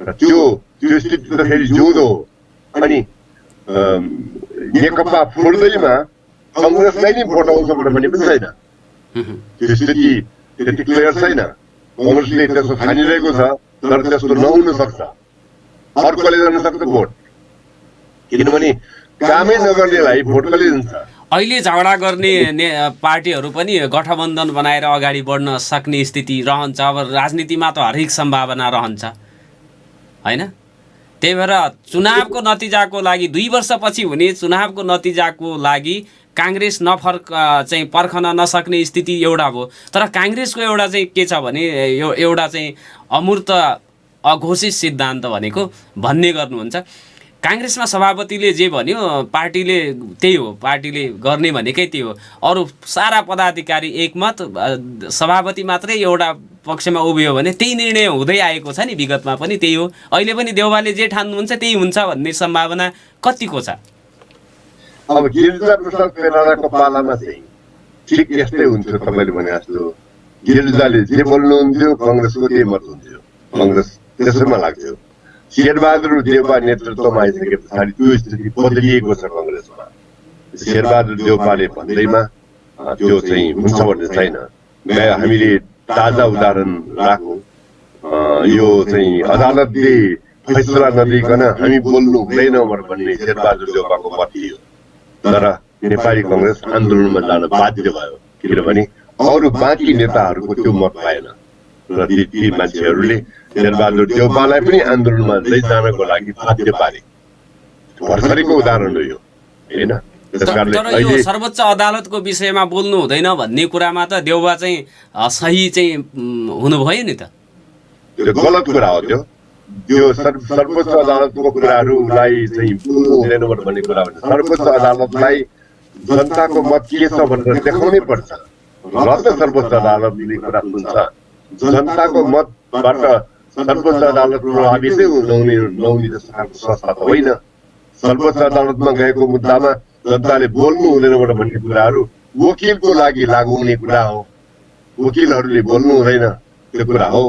र त्यो स्थिति त फेरि जिउँदो हो। अनि नेकपा फुट्दैमा कङ्ग्रेसलाई नै भोटाउँछ भन्ने पनि छैन। त्यो स्थिति त्यति क्लियर छैन। कङ्ग्रेसले त्यसो ठानिरहेको छ, तर त्यस्तो नहुन सक्छ, अर्कोले जान सक्छ भोट। किनभने कामै नगर्नेलाई भोट कसले दिन्छ? अहिले झगडा गर्ने पार्टीहरू पनि गठबन्धन बनाएर अगाडि बढ्न सक्ने स्थिति रहन्छ। अब राजनीतिमा त हरेक सम्भावना रहन्छ होइन। त्यही भएर चुनावको नतिजाको लागि 2 वर्षपछि हुने चुनावको नतिजाको लागि काङ्ग्रेस चाहिँ पर्खन नसक्ने स्थिति एउटा भयो। तर काङ्ग्रेसको एउटा चाहिँ के छ भने एउटा चाहिँ अमूर्त अघोषित सिद्धान्त भनेको भन्ने गर्नुहुन्छ। काङ्ग्रेसमा सभापतिले जे भन्यो पार्टीले त्यही हो, पार्टीले गर्ने भनेकै त्यही हो। अरू सारा पदाधिकारी एकमत, सभापति मात्रै एउटा पक्षमा उभियो भने त्यही निर्णय हुँदै आएको छ नि। विगतमा पनि त्यही हो। अहिले पनि देउबाले जे ठान्नुहुन्छ त्यही हुन्छ भन्ने सम्भावना कतिको छ? अब गिरिजा प्रसाद कोइरालाको पालामा चाहिँ ठिक यस्तै हुन्थ्यो। तपाईँले भने जस्तो गिरिजाले जे बोल्नुहुन्थ्यो कङ्ग्रेसको त्यही मत हुन्थ्यो, कङ्ग्रेस त्यसैमा लाग्थ्यो। शेरबहादुर देउपा नेतृत्वमा आइसके पछाडि त्यो स्थिति बदलिएको छ कङ्ग्रेसमा। शेरबहादुर देउपाले भन्दैमा त्यो चाहिँ हुन्छ भन्ने छैन। हामीले ताजा उदाहरण राखौँ, यो चाहिँ अदालतले फैसला नदिकन हामी बोल्नु हुँदैन भन्ने शेरबहादुर देउपाको मत थियो। तर नेपाली कङ्ग्रेस आन्दोलनमा जान बाध्य भयो, किनभने अरू बाँकी नेताहरूको त्यो मत पाएन र ती मान्छेहरूले शेरबहादुर देउपालाई पनि आन्दोलनमा जानको लागि बाध्य पारे। भर्खरैको उदाहरण हो यो होइन। तर यो सर्वोच्च अदालतको विषयमा बोल्नु हुँदैन भन्ने कुरामा त देउबा चाहिँ सही चाहिँ हुनुभयो नि त। त्यो गलत कुरा हो। त्यो सर्वोच्च अदालतको कुराहरूलाई चाहिँ बोल्नु हुँदैन भन्ने कुरा हो। सर्वोच्च अदालतलाई जनताको मत के छ भनेर देखाउनै पर्छ र त सर्वोच्च अदालतले कुरा सुन्छ। जनताको मतबाट सर्वोच्च अदालत प्रभावितै नहुने जस्तो खालको संस्था त होइन। सर्वोच्च अदालतमा गएको मुद्दामा जनताले बोल्नु हुँदैन भन्ने कुराहरू वकिलको लागि लागू हुने कुरा हो। वकिलहरूले बोल्नु हुँदैन त्यो कुरा हो,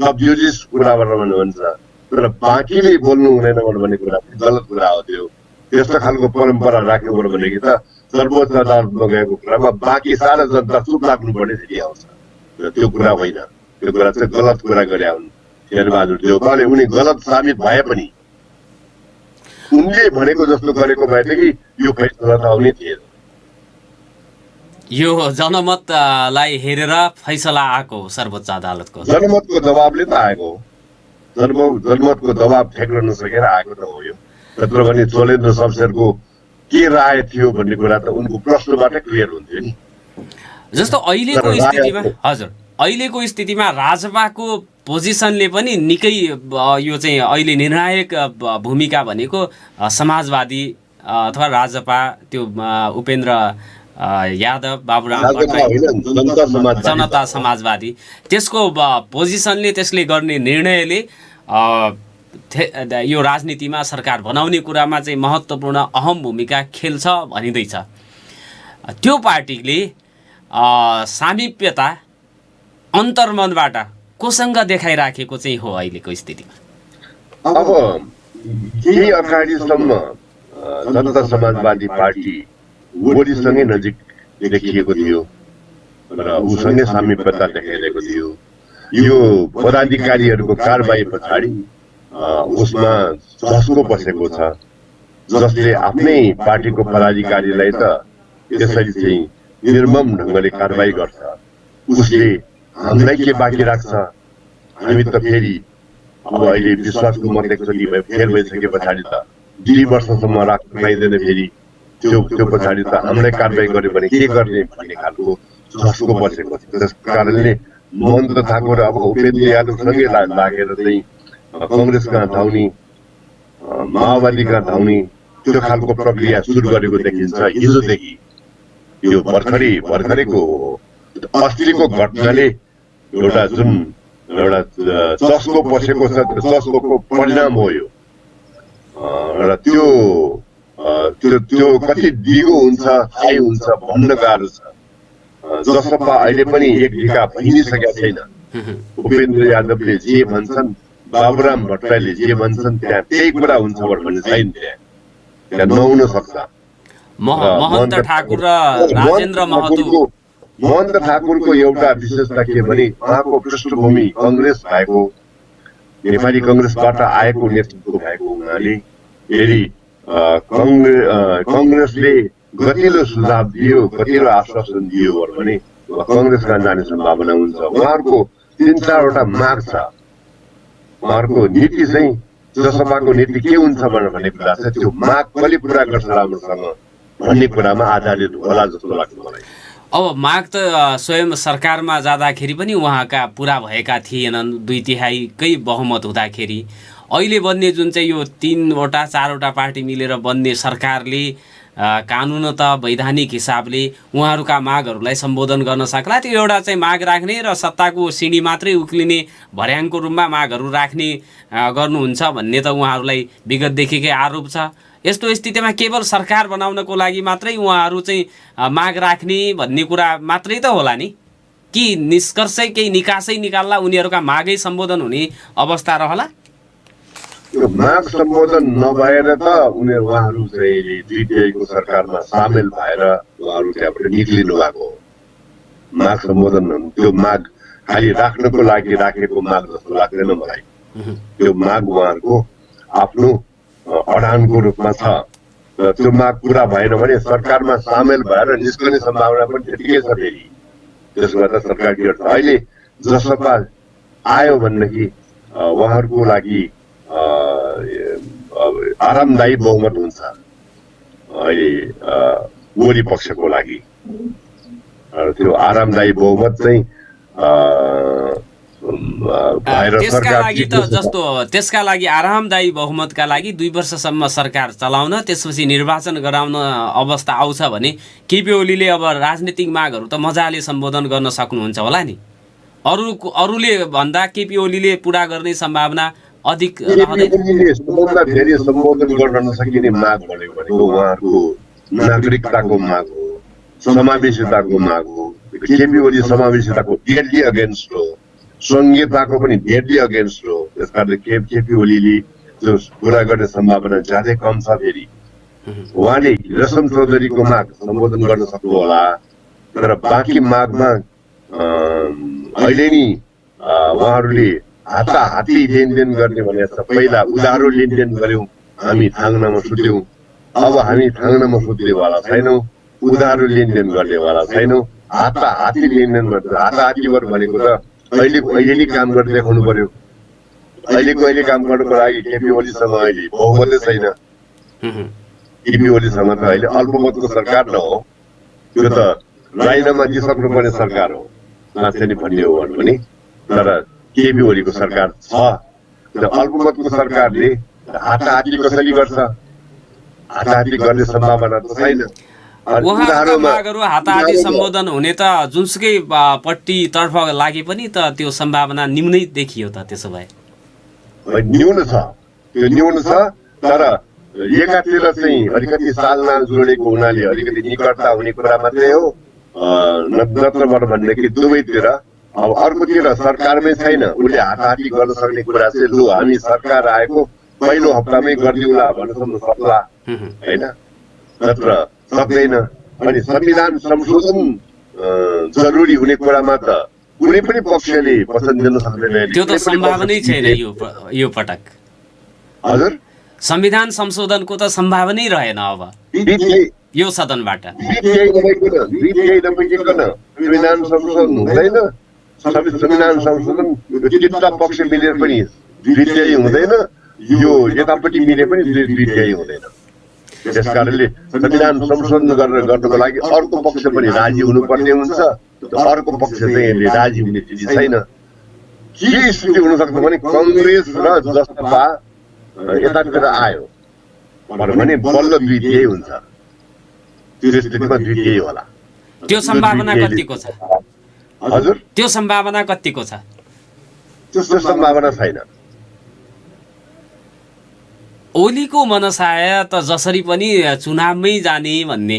सब जुडिस कुराबाट भन्छ। तर बाँकीले बोल्नु हुँदैन भन्ने कुरा गलत कुरा हो। त्यस्तो खालको परम्परा राख्नु पर्यो भनेदेखि त सर्वोच्च अदालतमा गएको कुरामा बाँकी सारा जनता चुप लाग्नुपर्ने स्थिति आउँछ र त्यो कुरा होइन। त्यो कुरा चाहिँ गलत कुरा गरे हुन् शेरबहादुर देउपाले। उनी गलत साबित भए पनि उनले भनेको जस्तो गरेको भएदेखि यो फैसला त आउने थिएन। यो जनमतलाई हेरेर फैसला आएको सर्वोच्च अदालतको जनमतको दबावले त आएको। जनमतको दबाव ठेक्न नसकेर आएको त हो यो। तर भने चोलेन्द्र शमशेरको के राय थियो भन्ने कुरा त उनको प्रश्नबाट क्लियर हुन्थ्यो नि। जस्तो अहिलेको स्थितिमा हजुर अहिलेको स्थितिमा राजपाको पोजिसनले पनि निकै यो चाहिँ अहिले निर्णायक भूमिका भनेको समाजवादी अथवा राजपा त्यो उपेन्द्र यादव बाबुराम जनता समाजवादी त्यसको पोजिसनले त्यसले गर्ने निर्णयले यो राजनीतिमा सरकार बनाउने कुरामा चाहिँ महत्त्वपूर्ण अहम भूमिका खेल्छ भनिँदैछ। त्यो पार्टीले सामिप्यता अन्तर्मनबाट कोसँग देखाइराखेको चाहिँ हो अहिलेको स्थितिमा? अब केही अगाडिसम्म जनता समाजवादी पार्टी मोदीसँगै नजिक देखिएको थियो र उसँगै सामिप्यता देखाइरहेको थियो। यो पदाधिकारीहरूको कारबाही पछाडि उसमा जसको बसेको छ, जसले आफ्नै पार्टीको पदाधिकारीलाई त त्यसरी चाहिँ निर्मम ढङ्गले कारबाही गर्छ, उसले हामीलाई के बाँकी राख्छ? हामी त फेरि अब अहिले विश्वासको मत एकचोटि फेर भइसके पछाडि त 2 वर्षसम्म राख्न पाइँदैन। फेरि त्यो पछाडि त हामीलाई कारबाही गर्यो भने के गर्ने भन्ने खालको जसको बसेको थियो। त्यस कारणले मन त थाको र अब उपेन्द्र यादवसँगै लागेर चाहिँ कङ्ग्रेस कहाँ धाउने, माओवादी कहाँ धाउने त्यो खालको प्रक्रिया सुरु गरेको देखिन्छ हिजोदेखि। यो भर्खरैको अस्तिको घटनाले एउटा चस्को बसेको छ, चस्को परिणाम हो यो। र त्यो त्यो कति दिगो हुन्छ थाहै हुन्छ भन्न गाह्रो छ। जसपा अहिले पनि एक ढिका भइ नै सकेका छैन। उपेन्द्र यादवले जे भन्छन्, बाबुराम भट्टराईले जे भन्छन् त्यहाँ त्यही कुरा हुन्छ भन्ने छैन। त्यहाँ नहुन सक्छ। महन्त ठाकुर र राजेन्द्र महतो महन्त ठाकुरको एउटा विशेषता के भने उहाँको पृष्ठभूमि कङ्ग्रेस भएको, नेपाली कङ्ग्रेसबाट आएको नेतृत्व भएको हुनाले यदि कङ्ग्रेसले गतिलो सुझाव दियो, गतिलो आश्वासन दियो भने कङ्ग्रेसमा जाने सम्भावना हुन्छ। उहाँहरूको 3-4वटा माग छ। उहाँहरूको नीति चाहिँ जसपाको नीति के हुन्छ भन्ने कुरा छ। त्यो माग कसले पुरा गर्छ राम्रोसँग भन्ने कुरामा आधारित होला जस्तो लाग्छ मलाई। अब माग त स्वयं सरकारमा जाँदाखेरि पनि उहाँका पुरा भएका थिएनन् 2/3कै बहुमत हुँदाखेरि। अहिले बन्ने जुन चाहिँ यो 3-4वटा पार्टी मिलेर बन्ने सरकारले कानुनत वैधानिक हिसाबले उहाँहरूका मागहरूलाई सम्बोधन गर्न सक्ला। त्यो एउटा चाहिँ माग राख्ने र सत्ताको सिँढी मात्रै उक्लिने भर्याङको रूपमा मागहरू राख्ने गर्नुहुन्छ भन्ने त उहाँहरूलाई विगतदेखिकै आरोप छ। यस्तो स्थितिमा केवल सरकार बनाउनको लागि मात्रै उहाँहरू चाहिँ माग राख्ने भन्ने कुरा मात्रै त होला नि, कि निष्कर्षै केही निकासै निकाल्ला उनीहरूका मागै सम्बोधन हुने अवस्था रहला? त्यो माग सम्बोधन नभएर त उहाँहरू चाहिँ जिटिआईको सरकारमा सामेल भएर उहाँहरू त्यहाँबाट निक्लिनु भएको हो। माग सम्बोधन त्यो माग खालि राख्नको लागि राखेको माग जस्तो लाग्दैन मलाई। त्यो माग उहाँहरूको आफ्नो अडानको रूपमा छ र त्यो माग पुरा भएन भने सरकारमा सामेल भएर निस्कने सम्भावना पनि त्यतिकै छ। फेरि त्यसो गर्दा सरकार के गर्छ, अहिले जसपा आयो भनेदेखि उहाँहरूको लागि आरामदायी बहुमत हुन्छ अहिले ओली पक्षको लागि। त्यो आरामदायी बहुमत चाहिँ त्यसका लागि आरामदायी बहुमतका लागि 2 वर्षसम्म सरकार चलाउन, त्यसपछि निर्वाचन गराउन अवस्था आउँछ भने केपी ओलीले अब राजनीतिक मागहरू त मजाले सम्बोधन गर्न सक्नुहुन्छ होला नि। अरूले भन्दा केपी ओलीले पुरा गर्ने सम्भावना अधिक सबभन्दा धेरै सम्बोधन गर्न नसकिने माग भनेको उहाँहरूको नागरिकताको माग हो, समावेशिताको माग हो। केपी ओली समावेशिताको डेडली अगेन्स्ट हो, संघीयताको पनि डेडली अगेन्स्ट हो। त्यसकारणले केपी ओलीले त्यो पुरा गर्ने सम्भावना ज्यादै कम छ। फेरि उहाँले रसम चौधरीको माग सम्बोधन गर्न सक्नु होला, तर बाँकी मागमा अहिले नि उहाँहरूले हाताहाती लेनदेन गर्ने भने पहिला उधारो लेनदेन गर्यौं, हामी थाङ्नामा सुत्यौं। अब हामी थाङ्नामा सुत्नेवाला छैनौँ, उधारो लेनदेन गर्नेवाला छैनौँ। हाताहाती लेनदेन गर्छ। हाताहाती भनेको त अहिले नै काम गर्दै देखाउनु पर्यो। अहिले काम गर्नुको लागि केपी ओलीसँग अहिले बहुमतै छैन। केपी ओलीसँग त अहिले अल्पमतको सरकार न हो, त्यो त लाइनमा जिसक्नुपर्ने सरकार हो साँच्चै नै भन्ने हो भने। तर केपी ओलीको सरकार छ र अल्पमतको सरकारले हाताहाती कसरी गर्छ? हाताहाती गर्ने सम्भावना त छैन। उहाँका मागहरू हाताहाती सम्बोधन हुने त जुनसुकै पट्टितर्फ लागे पनि त त्यो सम्भावना न्यूनै देखियो त। त्यसो भए न्यून छ, त्यो न्यून छ। तर एकातिर चाहिँ अलिकति सालनाल जोडेको हुनाले अलिकति निकटता हुने कुरा मात्रै हो, नत्रबाट भनेदेखि दुवैतिर। अब अर्कोतिर सरकारमै छैन, उसले हाताहाती गर्न सक्ने कुरा चाहिँ लु हामी सरकार आएको पहिलो हप्तामै गरिदिउँला भन्नु सक्ला होइन, नत्र सक्दैन। अनि संविधान संशोधन जरुरी हुने कुरामा त कुनै पनि पक्षले पसन्द दिन सक्दैन। त्यो त सम्भावनै छैन यो पटक। हजुर, संविधान संशोधनको त सम्भावनै रहेन अब यो सदनबाट। संविधान संशोधन हुँदैन, संविधान संशोधन तिनवटा पक्ष मिलेर पनि द्वितीय हुँदैन, यो यतापट्टि मिले पनि द्वितीय हुँदैन। त्यसकारणले संविधान संशोधन गर्नको लागि अर्को पक्ष पनि राजी हुनुपर्ने हुन्छ। अर्को पक्ष चाहिँ राजी हुने स्थिति छैन। के स्थिति हुन सक्छ भने कङ्ग्रेस र जसपा यतातिर आयो भने बल्ल द्वितीय हुन्छ। त्यो स्थितिमा द्वितीय होला। त्यो सम्भावना कतिको छ? हजुर, त्यो सम्भावना कतिको छ? त्यस्तो सम्भावना छैन। ओलीको मनसाय त जसरी पनि चुनावमै जाने भन्ने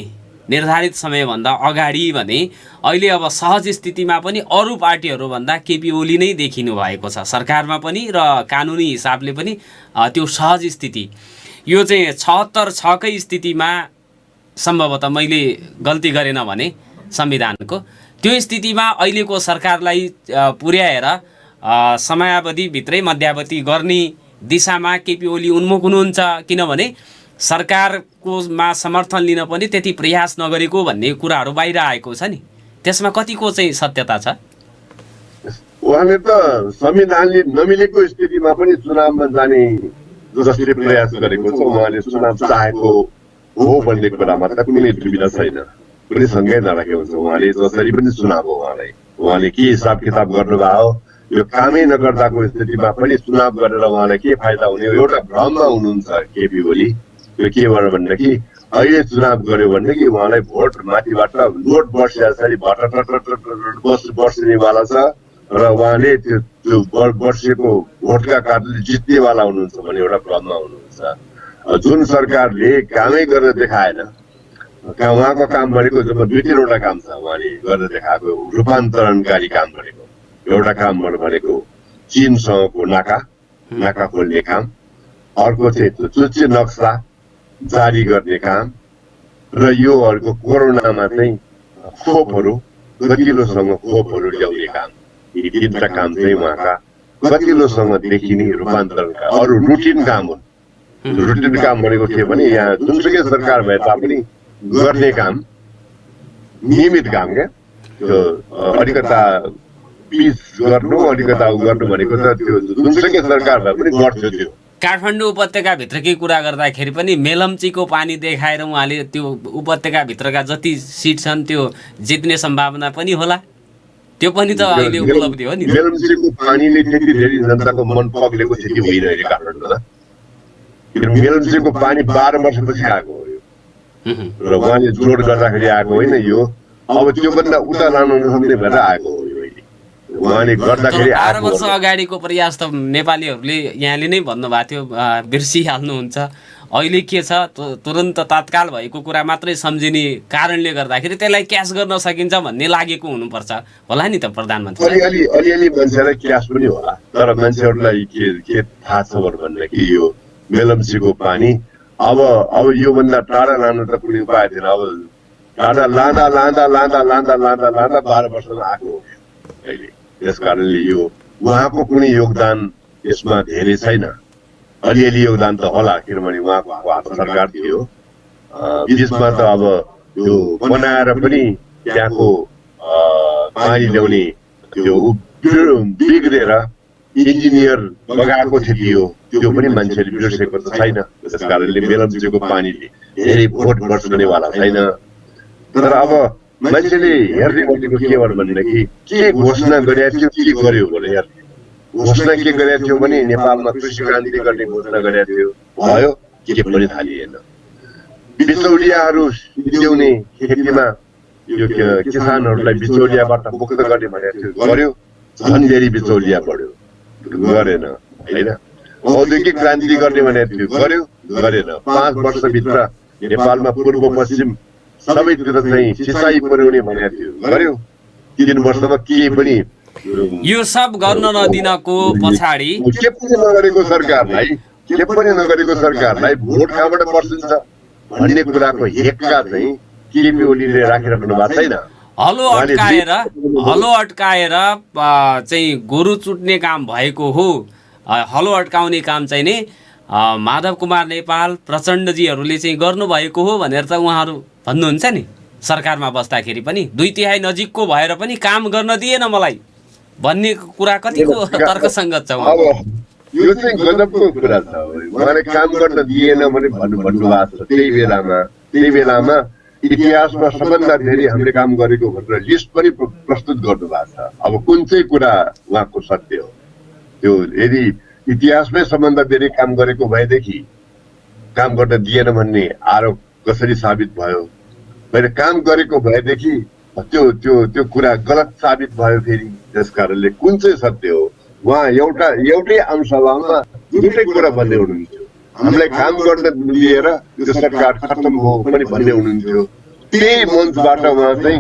निर्धारित समयभन्दा अगाडि भने अहिले अब सहज स्थितिमा पनि अरू पार्टीहरूभन्दा केपी ओली नै देखिनु भएको छ सरकारमा पनि र कानुनी हिसाबले पनि त्यो सहज स्थिति यो चाहिँ 76 स्थितिमा सम्भवतः मैले गल्ती गरेन भने संविधानको त्यो स्थितिमा अहिलेको सरकारलाई पुर्याएर समयावधिभित्रै मध्यावधि गर्ने दिशामा केपी ओली उन्मुख हुनुहुन्छ किनभने सरकारकोमा समर्थन लिन पनि त्यति प्रयास नगरेको भन्ने कुराहरू बाहिर आएको छ नि त्यसमा कतिको चाहिँ सत्यता छ उहाँले त संविधानले नमिलेको स्थितिमा पनि चुनावमा जाने जसले प्रयास गरेको छ उहाँले चुनाव चाहेको हो भन्ने कुरामा त कुनै दुविधा छैन कुनै सँगै नराखेको हुन्छ उहाँले जसरी पनि चुनाव हो उहाँले के हिसाब किताब गर्नुभयो यो कामै नगर्दाको स्थितिमा पनि चुनाव गरेर उहाँलाई के फाइदा हुने एउटा भ्रममा हुनुहुन्छ केपी ओली यो के भयो भनेदेखि अहिले चुनाव गर्यो भनेदेखि उहाँलाई भोट माथिबाट लोड बर्सिया बर्सिनेवाला छ र उहाँले त्यो वर्षेको भोटका कारणले जित्नेवाला हुनुहुन्छ भने एउटा भ्रममा हुनुहुन्छ जुन सरकारले कामै गरेर देखाएन उहाँको काम भनेको जब 2-3 काम छ उहाँले गरेर देखाएको रूपान्तरणकारी काम गरेको एउटा काम भनेको चीनसँगको नाका खोल्ने काम अर्को चाहिँ चुच्चे नक्सा जारी गर्ने काम र यो अर्को कोरोनामा चाहिँ खोपहरू गतिलोसँग खोपहरू ल्याउने काम यी 3टा काम चाहिँ उहाँका गतिलोसँग देखिने रूपान्तरणका अरू रुटिन काम हुन् रुटिन काम भनेको के भने यहाँ जुनसुकै सरकार भए तापनि गर्ने काम नियमित काम क्या त्यो अलिकता पिस गर्नु अलिकता गर्नु भनेको त त्यो जुनसुकै सरकार भए पनि गर्थ्यो त्यो काठमाडौँ उपत्यकाभित्रकै कुरा गर्दाखेरि पनि मेलम्चीको पानी देखाएर उहाँले त्यो उपत्यकाभित्रका जति सिट छन् त्यो जित्ने सम्भावना पनि होला त्यो पनि त अहिले उपलब्धि हो नि मेलम्चीको पानीले त्यति धेरै जनताको मन पग्लेको स्थिति होइन अहिले काठमाडौँमा मेलम्चीको पानी 12 वर्षपछि आएको हो र उहाँले जोड गर्दाखेरि आएको होइन यो अब त्योभन्दा उता लानु नसक्ने भएर आएको हो उहाँले गर्दाखेरि 12 वर्ष अगाडिको प्रयास त नेपालीहरूले यहाँले नै भन्नुभएको थियो बिर्सिहाल्नुहुन्छ अहिले के छ तुरन्त तत्काल भएको कुरा मात्रै सम्झिने कारणले गर्दाखेरि त्यसलाई क्यास गर्न सकिन्छ भन्ने लागेको हुनुपर्छ होला नि त प्रधानमन्त्री अलिअलि मान्छेलाई क्यास पनि होला तर मान्छेहरूलाई के थाहा छ भन्दाखेरि यो मेलम्चीको पानी अब योभन्दा टाढा लानु त कुनै उपाय थिएन अब टाढा लाँदा 12 वर्षमा आएको अहिले त्यस कारणले यो उहाँको कुनै योगदान यसमा धेरै छैन अलिअलि योगदान त होला किनभने उहाँको हात सरकार थियो बिचमा त अब त्यो बनाएर पनि त्यहाँको पानी ल्याउने त्यो बिग्रेर इन्जिनियर लगाएको थियो त्यो पनि मान्छेले बिर्सेको त छैन त्यस कारणले मेलम्चीको पानीले धेरै भोट बर्सनेवाला छैन तर अब मान्छेले हेर्ने भनेको के भयो भनेदेखि के घोषणा गरेको थियो के गर्यो भने हेर्ने घोषणा के गरेको थियो भने नेपालमा कृषि क्रान्ति गर्ने घोषणा गरेको थियो भयो के पनि थालिएन बिचौलियाहरू ल्याउने खेतीमा यो किसानहरूलाई बिचौलियाबाट मुक्त गर्ने भनेको थियो गर्यो झन् धेरै बिचौलिया बढ्यो गरेन होइन औद्योगिक क्रान्ति गर्ने भनेको थियो गर्यो गरेन 5 वर्षभित्र नेपालमा पूर्व पश्चिम सबैतिर चाहिँ सिँचाइ पुर्याउने भनेको थियो गर्यो 3 वर्षमा के पनि यो सब गर्न नदिनको पछाडि के पनि नगरेको सरकारलाई भोट कहाँबाट पर्सिन्छ भन्ने कुराको हेक्का चाहिँ केपी ओलीले राखिराख्नु भएको छैन हलो अड्काएर चाहिँ गोरु चुट्ने काम भएको हो हलो अड्काउने काम चाहिँ नि माधव कुमार नेपाल प्रचण्डजीहरूले चाहिँ गर्नुभएको हो भनेर त उहाँहरू भन्नुहुन्छ नि सरकारमा बस्दाखेरि पनि 2/3 नजिकको भएर पनि काम गर्न दिएन मलाई भन्ने कुरा कतिको तर्कसङ्गत छ यो चाहिँ गजबको कुरा छ उहाँले काम गर्न दिएन भने भन्नुभएको छ त्यही बेलामा इतिहासमा सबभन्दा धेरै हामीले काम गरेको भनेर लिस्ट पनि प्रस्तुत गर्नुभएको छ अब कुन चाहिँ कुरा उहाँको सत्य हो त्यो यदि इतिहासमै सबभन्दा धेरै काम गरेको भएदेखि काम गर्न दिएन भन्ने आरोप कसरी साबित भयो मैले काम गरेको भएदेखि त्यो कुरा गलत साबित भयो फेरि त्यस कारणले कुन चाहिँ सत्य हो उहाँ एउटै आमसभामा दुईटै कुरा भन्दै हुनुहुन्थ्यो हामीलाई काम गर्न दिएर त्यो सरकार खत्तम भयो पनि भन्ने हुनुहुन्थ्यो। त्यही मञ्चबाट उहाँ चाहिँ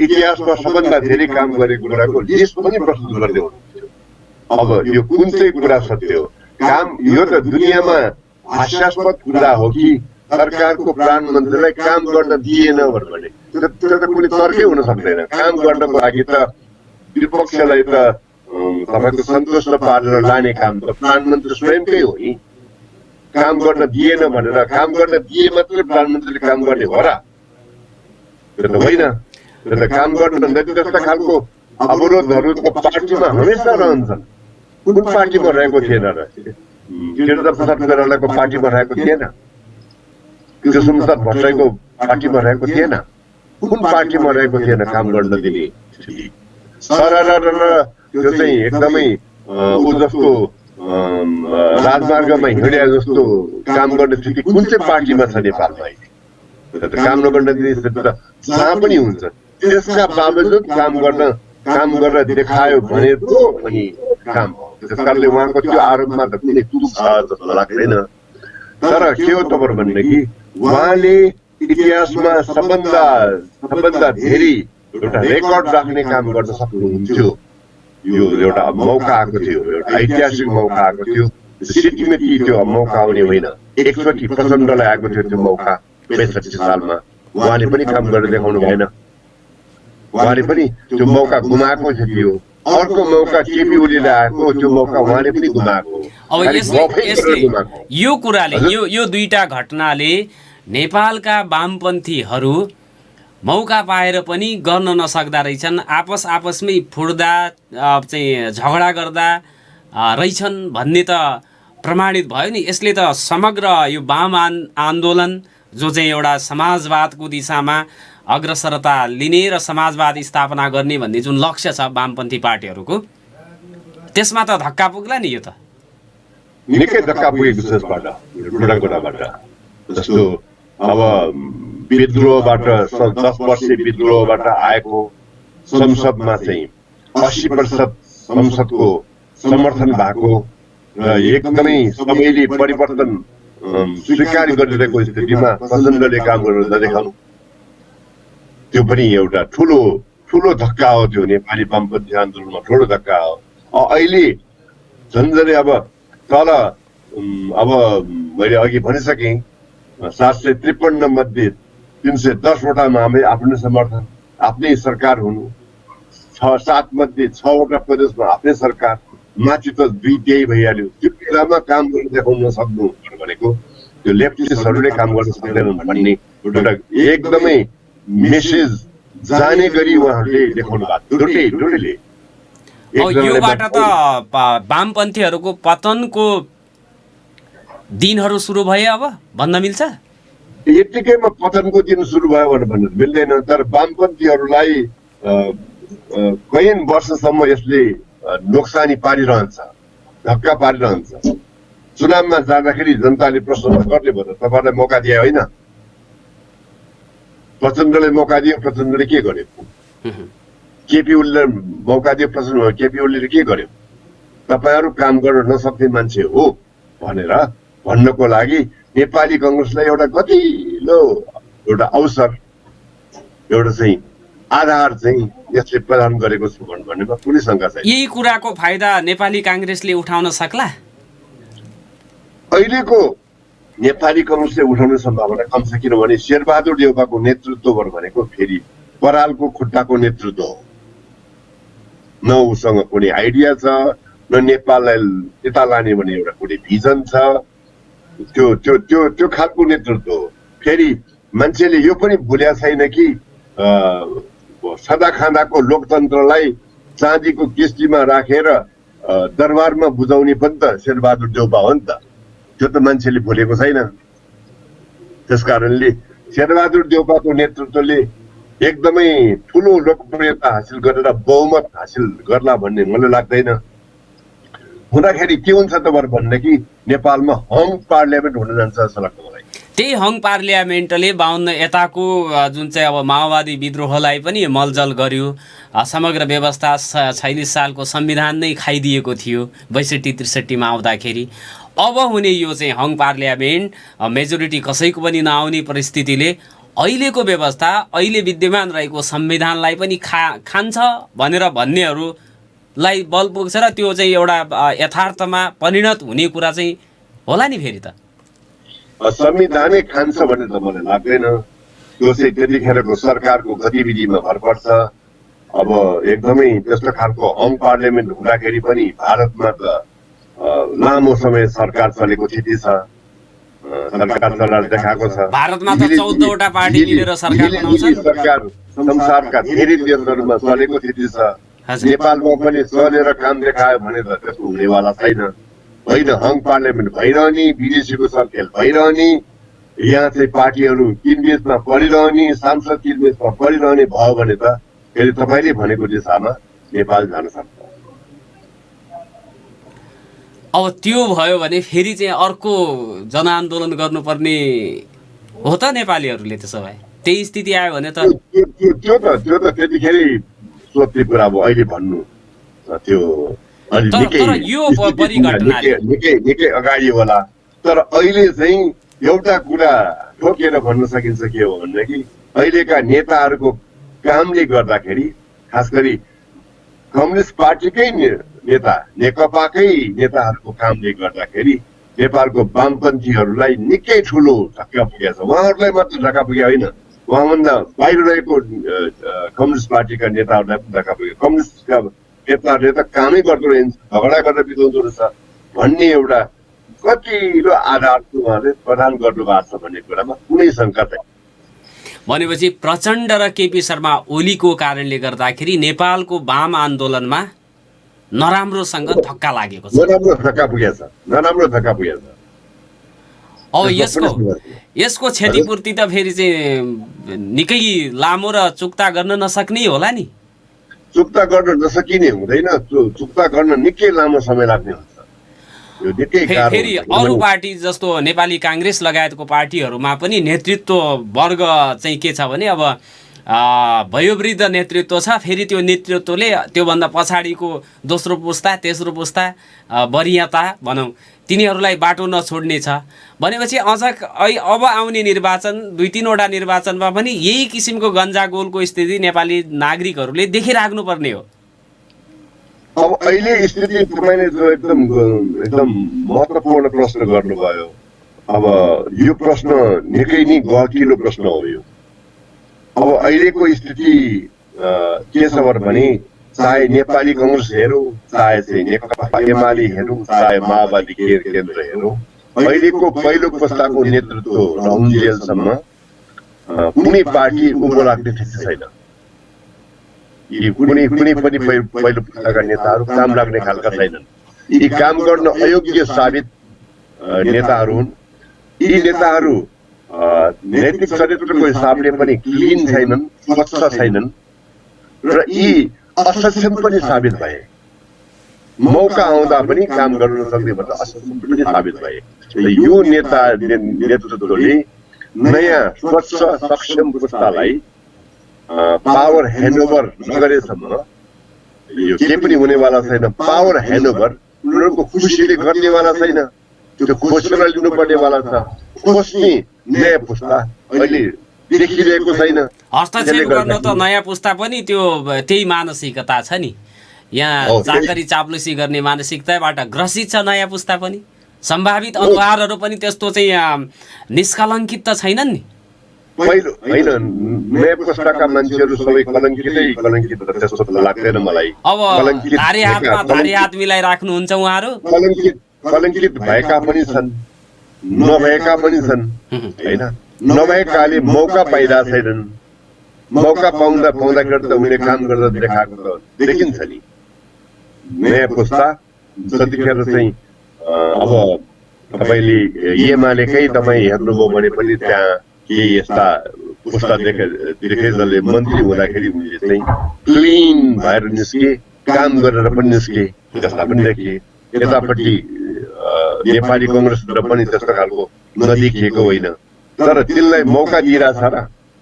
इतिहासमा सबभन्दा धेरै काम गरेको कुराको लिस्ट पनि प्रस्तुत गर्दै हुनुहुन्थ्यो। अब यो कुन चाहिँ कुरा सत्य हो? काम यो त दुनियाँमा हास्यास्पद कुरा हो कि सरकारको प्रधानमन्त्रीलाई काम गर्न दिएन भने त्यो त कुनै तर्कै हुन सक्दैन। काम गर्नको लागि त विपक्षलाई त तपाईँको सन्तुष्ट पारेर लाने काम त प्रधानमन्त्री स्वयंकै हो नि। काम गर्न दिएन भनेर काम गर्न दिए मात्रै प्रधानमन्त्रीले काम गर्ने हो र? त्यो त होइन। त्यो त काम गर्न नदिए जस्ता खालको अवरोधहरू त पार्टीमा हमेसा रहन्छन्। कुन पार्टीमा रहेको थिएन र? वीरदेव प्रसाद कोइरालाको पार्टीमा रहेको थिएन? कृष्णप्रसाद भट्टराईको पार्टीमा रहेको थिएन? कुन पार्टीमा रहेको थिएन काम गर्न दिने? त्यो चाहिँ एकदमै ऊ जस्तो राजमार्गमा हिँडे जस्तो काम गर्ने स्थिति कुन चाहिँ पार्टीमा छ नेपालमा? काम नगर्न दिने स्थिति त जहाँ पनि हुन्छ। त्यसका बावजुद काम गरेर देखायो भने पो अनि काम हो। त्यस कारणले उहाँको त्यो आरोपमा त कुनै तुक छ जस्तो लाग्दैन। तर के हो त भन्ने कि उहाँले इतिहासमा सबभन्दा धेरै एउटा रेकर्ड राख्ने काम गर्न सक्नुहुन्थ्यो। यो एउटा मौका आएको थियो, एउटा ऐतिहासिक मौका आएको थियो। सिक्किमेकी त्यो मौका आउने होइन, एकचोटि प्रचण्डलाई आएको थियो त्यो मौका ६५ सालमा। उहाँले पनि काम गरेर देखाउनु भएन। उहाँले पनि त्यो मौका गुमाएको थियो। अर्को मौका केपी ओलीले आएको, त्यो मौका उहाँले पनि गुमाएको। अब यसले यो कुराले यो दुईटा घटनाले नेपालका वामपन्थीहरू मौका पाएर पनि गर्न नसक्दा रहेछन्, आपसमै फुट्दा चाहिँ झगडा गर्दा रहेछन् भन्ने त प्रमाणित भयो नि। यसले त समग्र यो वाम आन्दोलन जो चाहिँ एउटा समाजवादको दिशामा अग्रसरता लिने र समाजवाद स्थापना गर्ने भन्ने जुन लक्ष्य छ वामपन्थी पार्टीहरूको, त्यसमा त धक्का पुग्ला नि। यो त निकै धक्का पुगेको छ यसबाट, बुढाकोटाबाट। जस्तो अब विद्रोहबाट 10 वर्षे विद्रोहबाट आएको संसदमा चाहिँ 80% संसदको समर्थन भएको र एकदमै सबैले परिवर्तन स्वीकार गरिरहेको स्थितिमा प्रचण्डले काम गरेर नदेखाउनु, त्यो पनि एउटा ठुलो धक्का हो। त्यो नेपाली वामपन्थी आन्दोलनमा ठुलो धक्का हो। अहिले झन्झनै अब तल अब मैले अघि भनिसकेँ 753 मध्ये 310 वटामा हामी आफ्नै समर्थन, आफ्नै सरकार हुनु, 7 मध्ये 6 वटा प्रदेशमा आफ्नै सरकार, माथि त 2 त्यही भइहाल्यो। त्यो बेलामा काम गर्न देखाउन सक्नु भनेको त्यो लेफ्टिस्टहरूले काम गर्न सक्दैनन् भन्ने एउटा एकदमै मेसेज जाने गरी उहाँहरूले देखाउनु भएको डोटेले। योबाट त वामपन्थीहरूको पतनको दिनहरू सुरु भए अब भन्न मिल्छ? यतिकैमा पतनको दिन सुरु भयो भनेर भन्नु मिल्दैन। तर वामपन्थीहरूलाई कैयन वर्षसम्म यसले नोक्सानी पारिरहन्छ, धक्का पारिरहन्छ। चुनावमा जाँदाखेरि जनताले प्रश्न गर्ने भनेर तपाईँलाई मौका दिए होइन? प्रचण्डले मौका दियो, प्रचण्डले के गर्यो? केपी ओलीले मौका दियो, केपी ओलीले के गर्यो? तपाईँहरू काम गर्न नसक्ने मान्छे हो भनेर भन्नको लागि नेपाली कांग्रेसलाई एउटा गतिलो एउटा अवसर, एउटा चाहिँ आधार चाहिँ यसले प्रदान गरेको छु भन्नेमा कुनै शङ्का छैन। यही कुराको फाइदा नेपाली कांग्रेसले उठाउन सक्ला? अहिलेको नेपाली कांग्रेसले उठाउने सम्भावना कम छ, किनभने शेरबहादुर देउपाको नेतृत्व भनेको फेरि बरालको खुट्टाको नेतृत्व हो। न उसँग कुनै आइडिया छ, न नेपाललाई यता लाने भन्ने एउटा कुनै भिजन छ। त्यो खालको नेतृत्व हो। फेरि मान्छेले यो पनि भुल्या छैन कि सदा खाँदाको लोकतन्त्रलाई चाँदीको किस्तीमा राखेर दरबारमा बुझाउने पनि त शेरबहादुर देउपा हो नि त। त्यो त मान्छेले भुलेको छैन। त्यसकारणले शेरबहादुर देउपाको नेतृत्वले एकदमै ठुलो लोकप्रियता हासिल गरेर बहुमत हासिल गर्ला भन्ने मलाई लाग्दैन। हुँदाखेरि के हुन्छ त भन्ने कि नेपालमा हङ पार्लियामेन्ट हुन जान्छ जस्तो लाग्छ मलाई। त्यही हङ पार्लियामेन्टले 52 यताको जुन चाहिँ अब माओवादी विद्रोहलाई पनि मलजल गर्यो। समग्र व्यवस्था 46 सालको संविधान नै खाइदिएको थियो 62-63 मा आउँदाखेरि। अब हुने यो चाहिँ हङ पार्लियामेन्ट मेजोरिटी कसैको पनि नआउने परिस्थितिले अहिलेको व्यवस्था अहिले विद्यमान रहेको संविधानलाई पनि खान्छ भनेर भन्नेहरूलाई बल पुग्छ र त्यो चाहिँ एउटा यथार्थमा परिणत हुने कुरा चाहिँ होला नि फेरि त संविधानै खान्छ भन्ने त मलाई लाग्दैन। त्यो चाहिँ त्यतिखेरको सरकारको गतिविधिमा भर पर्छ। अब एकदमै त्यस्तो खालको हङ पार्लियामेन्ट हुँदाखेरि पनि भारतमा त लामो समय सरकार चलेको स्थिति छ, सरकार चलाएर देखाएको छ। भारतमा त 14 वटा पार्टी मिलेर सरकार बनाउँछ। सरकार संसारका धेरै देशहरूमा चलेको स्थिति छ। नेपालमा पनि चलेर काम देखायो भने त त्यस्तो हुनेवाला छैन। होइन, हङ पार्लियामेन्ट भइरहने, विदेशीको सरखेल भइरहने, यहाँ चाहिँ पार्टीहरू किनबेचमा परिरहने, सांसद किनबेचमा परिरहने भयो भने त फेरि तपाईँले भनेको दिशामा नेपाल जान सक्छ। अब त्यो भयो भने फेरि चाहिँ अर्को जनआन्दोलन गर्नुपर्ने हो त नेपालीहरूले। त्यसो भए त्यही स्थिति आयो भने त त्यो त त्यतिखेर सोध्ने कुरा अब अहिले भन्नु त्यो निकै अगाडि होला। तर अहिले चाहिँ एउटा कुरा ठोकेर भन्न सकिन्छ के हो भनेदेखि अहिलेका नेताहरूको कामले गर्दाखेरि, खास गरी कम्युनिस्ट पार्टीकै नेता नेकपाकै नेताहरूको कामले गर्दाखेरि नेपालको वामपन्थीहरूलाई निकै ठुलो धक्का पुगेको छ। उहाँहरूलाई मात्र धक्का पुगे होइन, उहाँभन्दा बाहिर रहेको कम्युनिस्ट पार्टीका नेताहरूलाई पनि धक्का पुग्यो। कम्युनिस्टका नेताहरूले त कामै गर्दो रहेछ, झगडा गरेर बिताउँदो रहेछ भन्ने एउटा कतिलो आधार उहाँले प्रदान गर्नु भएको छ भन्ने कुरामा कुनै शङ्का छैन। भनेपछि प्रचण्ड र केपी शर्मा ओलीको कारणले गर्दाखेरि नेपालको वाम आन्दोलनमा नराम्रोसँग धक्का लागेको छ, नराम्रो धक्का पुगेछ, नराम्रो धक्का पुगेछ। अब यसको क्षतिपूर्ति त फेरि चाहिँ निकै लामो र चुक्ता गर्न नसक्ने होला नि। चुक्ता गर्न नसकिने हुँदैन, चुक्ता गर्न निकै लामो समय लाग्ने हुन्छ। फेरि अरू पार्टी जस्तो नेपाली काङ्ग्रेस लगायतको पार्टीहरूमा पनि नेतृत्व वर्ग चाहिँ के छ भने अब वयोवृद्ध नेतृत्व छ। फेरि त्यो नेतृत्वले त्योभन्दा पछाडिको दोस्रो पुस्ता तेस्रो पुस्ता वरियता भनौँ तिनीहरूलाई बाटो नछोड्ने छ भनेपछि अझ अब आउने निर्वाचन 2-3 वटा निर्वाचनमा पनि यही किसिमको गन्जागोलको स्थिति नेपाली नागरिकहरूले देखिराख्नुपर्ने हो। अब अहिले स्थिति तपाईँले जो एकदम महत्त्वपूर्ण प्रश्न गर्नुभयो, अब यो प्रश्न निकै नै गहकिलो प्रश्न हो यो। अब अहिलेको स्थिति के छ भने चाहे नेपाली कङ्ग्रेस हेरौँ, चाहे चाहिँ नेकपा एमाले हेरौँ, चाहे माओवादी केन्द्र हेरौँ, अहिलेको पहिलो पुस्ताको नेतृत्व रहन्जेलसम्म कुनै पार्टी उँभो लाग्ने स्थिति छैन। कुनै पनि पहिलो पुस्ताका नेताहरू काम लाग्ने खालका छैनन्। यी काम गर्न अयोग्य साबित नेताहरू हुन्। यी नेताहरू नैतिक चरित्रको हिसाबले पनि क्लिन छैनन्, स्वच्छ छैनन् र यी असक्षम पनि साबित भए। मौका आउँदा पनि काम गर्न नसक्ने भन्दा असक्षम पनि साबित भए। यो नेतृत्वले नयाँ स्वच्छ सक्षम पुस्तालाई पावर ह्यान्डओभर नगरेसम्म यो के पनि हुनेवाला छैन। पावर ह्यान्डओभर उनीहरूको खुसीले गर्नेवाला छैन, त्यो खोसेर लिनुपर्नेवाला छ। खोज्ने नयाँ पुस्ता अहिले देखिरहेको छैन। हस्तक्षेप गर्न त नयाँ पुस्ता पनि त्यही मानसिकता छ नि। यहाँ चाकरी चाप्लुसी गर्ने मानसिकताबाट ग्रसित छ नयाँ पुस्ता पनि। सम्भावित अनुहारहरू पनि त्यस्तो चाहिँ निष्कलङ्कित त छैनन् नि। पहिलो होइन, नयाँ पुस्ताका मान्छेहरू सबै कलङ्कित त्यस्तो लाग्दैन मलाई। अब धारे हात मिलाइराख्नुहुन्छ उहाँहरू। कलङ्कित भएका पनि छन्, नभएका पनि छन् होइन। नभएकाले मौका पाइरहेको छैनन्। मौका पाउँदाखेरि त उनले काम गर्दा देखाएको त देखिन्छ नि। नयाँ पुस्ता जतिखेर चाहिँ अब तपाईँले एमालेकै तपाईँ हेर्नुभयो भने पनि त्यहाँ के यस्ता पुस्ता देखे जसले मन्त्री हुँदाखेरि उनले चाहिँ क्लिन भएर निस्के, काम गरेर पनि निस्के जस्ता पनि देखिए। यतापट्टि नेपाली कङ्ग्रेसतिर पनि त्यस्तो खालको नदेखिएको होइन। तर त्यसलाई मौका दिइरहेछ र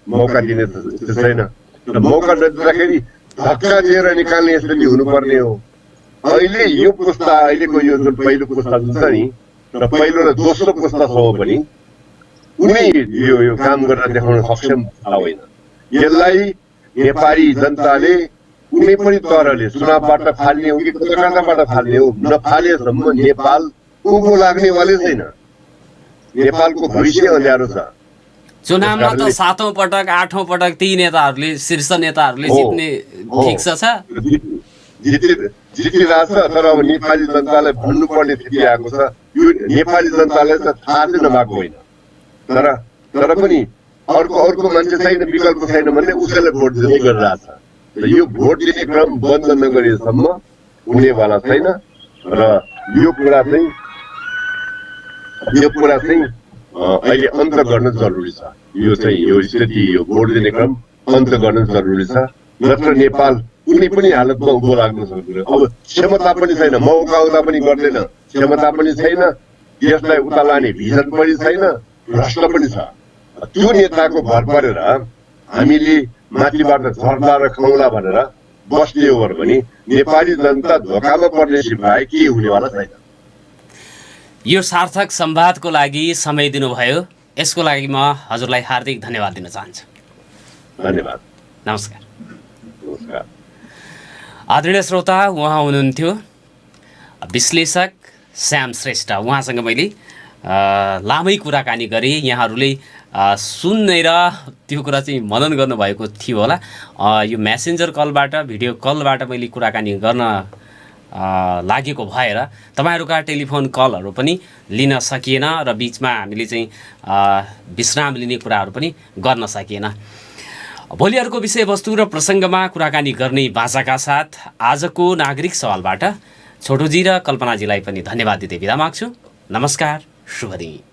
मौका दिने छैन। मौका नदिँदाखेरि धक्का दिएर निकाल्ने स्थिति हुनुपर्ने हो। अहिले यो पुस्ता, अहिलेको यो जुन पहिलो पुस्ता जुन छ नि, र पहिलो र दोस्रो पुस्तासम्म पनि कुनै यो काम गरेर देखाउन सक्षम होइन। यसलाई नेपाली जनताले कुनै पनि तरहले चुनावबाट फाल्ने हो कि कताबाट फाल्ने हो, नफालेसम्म नेपाल उँभो लाग्नेवालै छैन। नेपालको भविष्य अँध्यारो छ। चुनावमा त 7औं पटक 8औं पटक ती नेताहरूले शीर्ष नेताहरूले जित्ने फिक्स छ। जितिरहेछ, तर अब नेपाली जनतालाई भन्नुपर्ने स्थिति आएको छ। यो नेपाली जनतालाई त थाहा चाहिँ नभएको होइन, तर पनि अर्को मान्छे छैन, विकल्प छैन भन्ने उसैलाई भोट दिँदै गरिरहेछ। र यो भोट दिने क्रम बन्द नगरेसम्म हुनेवाला छैन। र यो कुरा चाहिँ अहिले अन्त गर्न जरुरी छ। यो स्थिति, यो भोट दिने क्रम अन्त गर्न जरुरी छ, नत्र नेपाल कुनै पनि हालतमा उँभो लाग्न सक्दैन। अब क्षमता पनि छैन, मौका पनि गर्दैन, क्षमता पनि छैन, देशलाई उता लाने भिजन पनि छैन, भ्रष्ट पनि छ। त्यो नेताको भर परेर हामीले माथिबाट झर्ला र खाउँला भनेर बस्ने हो भने नेपाली जनता धोकामा पर्ने सिवाय के हुनेवाला छैन। यो सार्थक संवादको लागि समय दिनुभयो, यसको लागि म हजुरलाई हार्दिक धन्यवाद दिन चाहन्छु। धन्यवाद। नमस्कार। आदरणीय श्रोता, उहाँ हुनुहुन्थ्यो विश्लेषक श्याम श्रेष्ठ। उहाँसँग मैले लामै कुराकानी गरेँ। यहाँहरूले सुन्ने र त्यो कुरा चाहिँ मनन गर्नुभएको थियो होला। यो मेसेन्जर कलबाट, भिडियो कलबाट मैले कुराकानी गर्न लागेको भएर तपाईँहरूका टेलिफोन कलहरू पनि लिन सकिएन र बिचमा हामीले चाहिँ विश्राम लिने कुराहरू पनि गर्न सकिएन। भोलि अर्को विषयवस्तु र प्रसङ्गमा कुराकानी गर्ने बाचाका साथ आजको नागरिक सवालबाट छोटोजी र कल्पनाजीलाई पनि धन्यवाद दिँदै बिदा माग्छु। नमस्कार, शुभ दिन।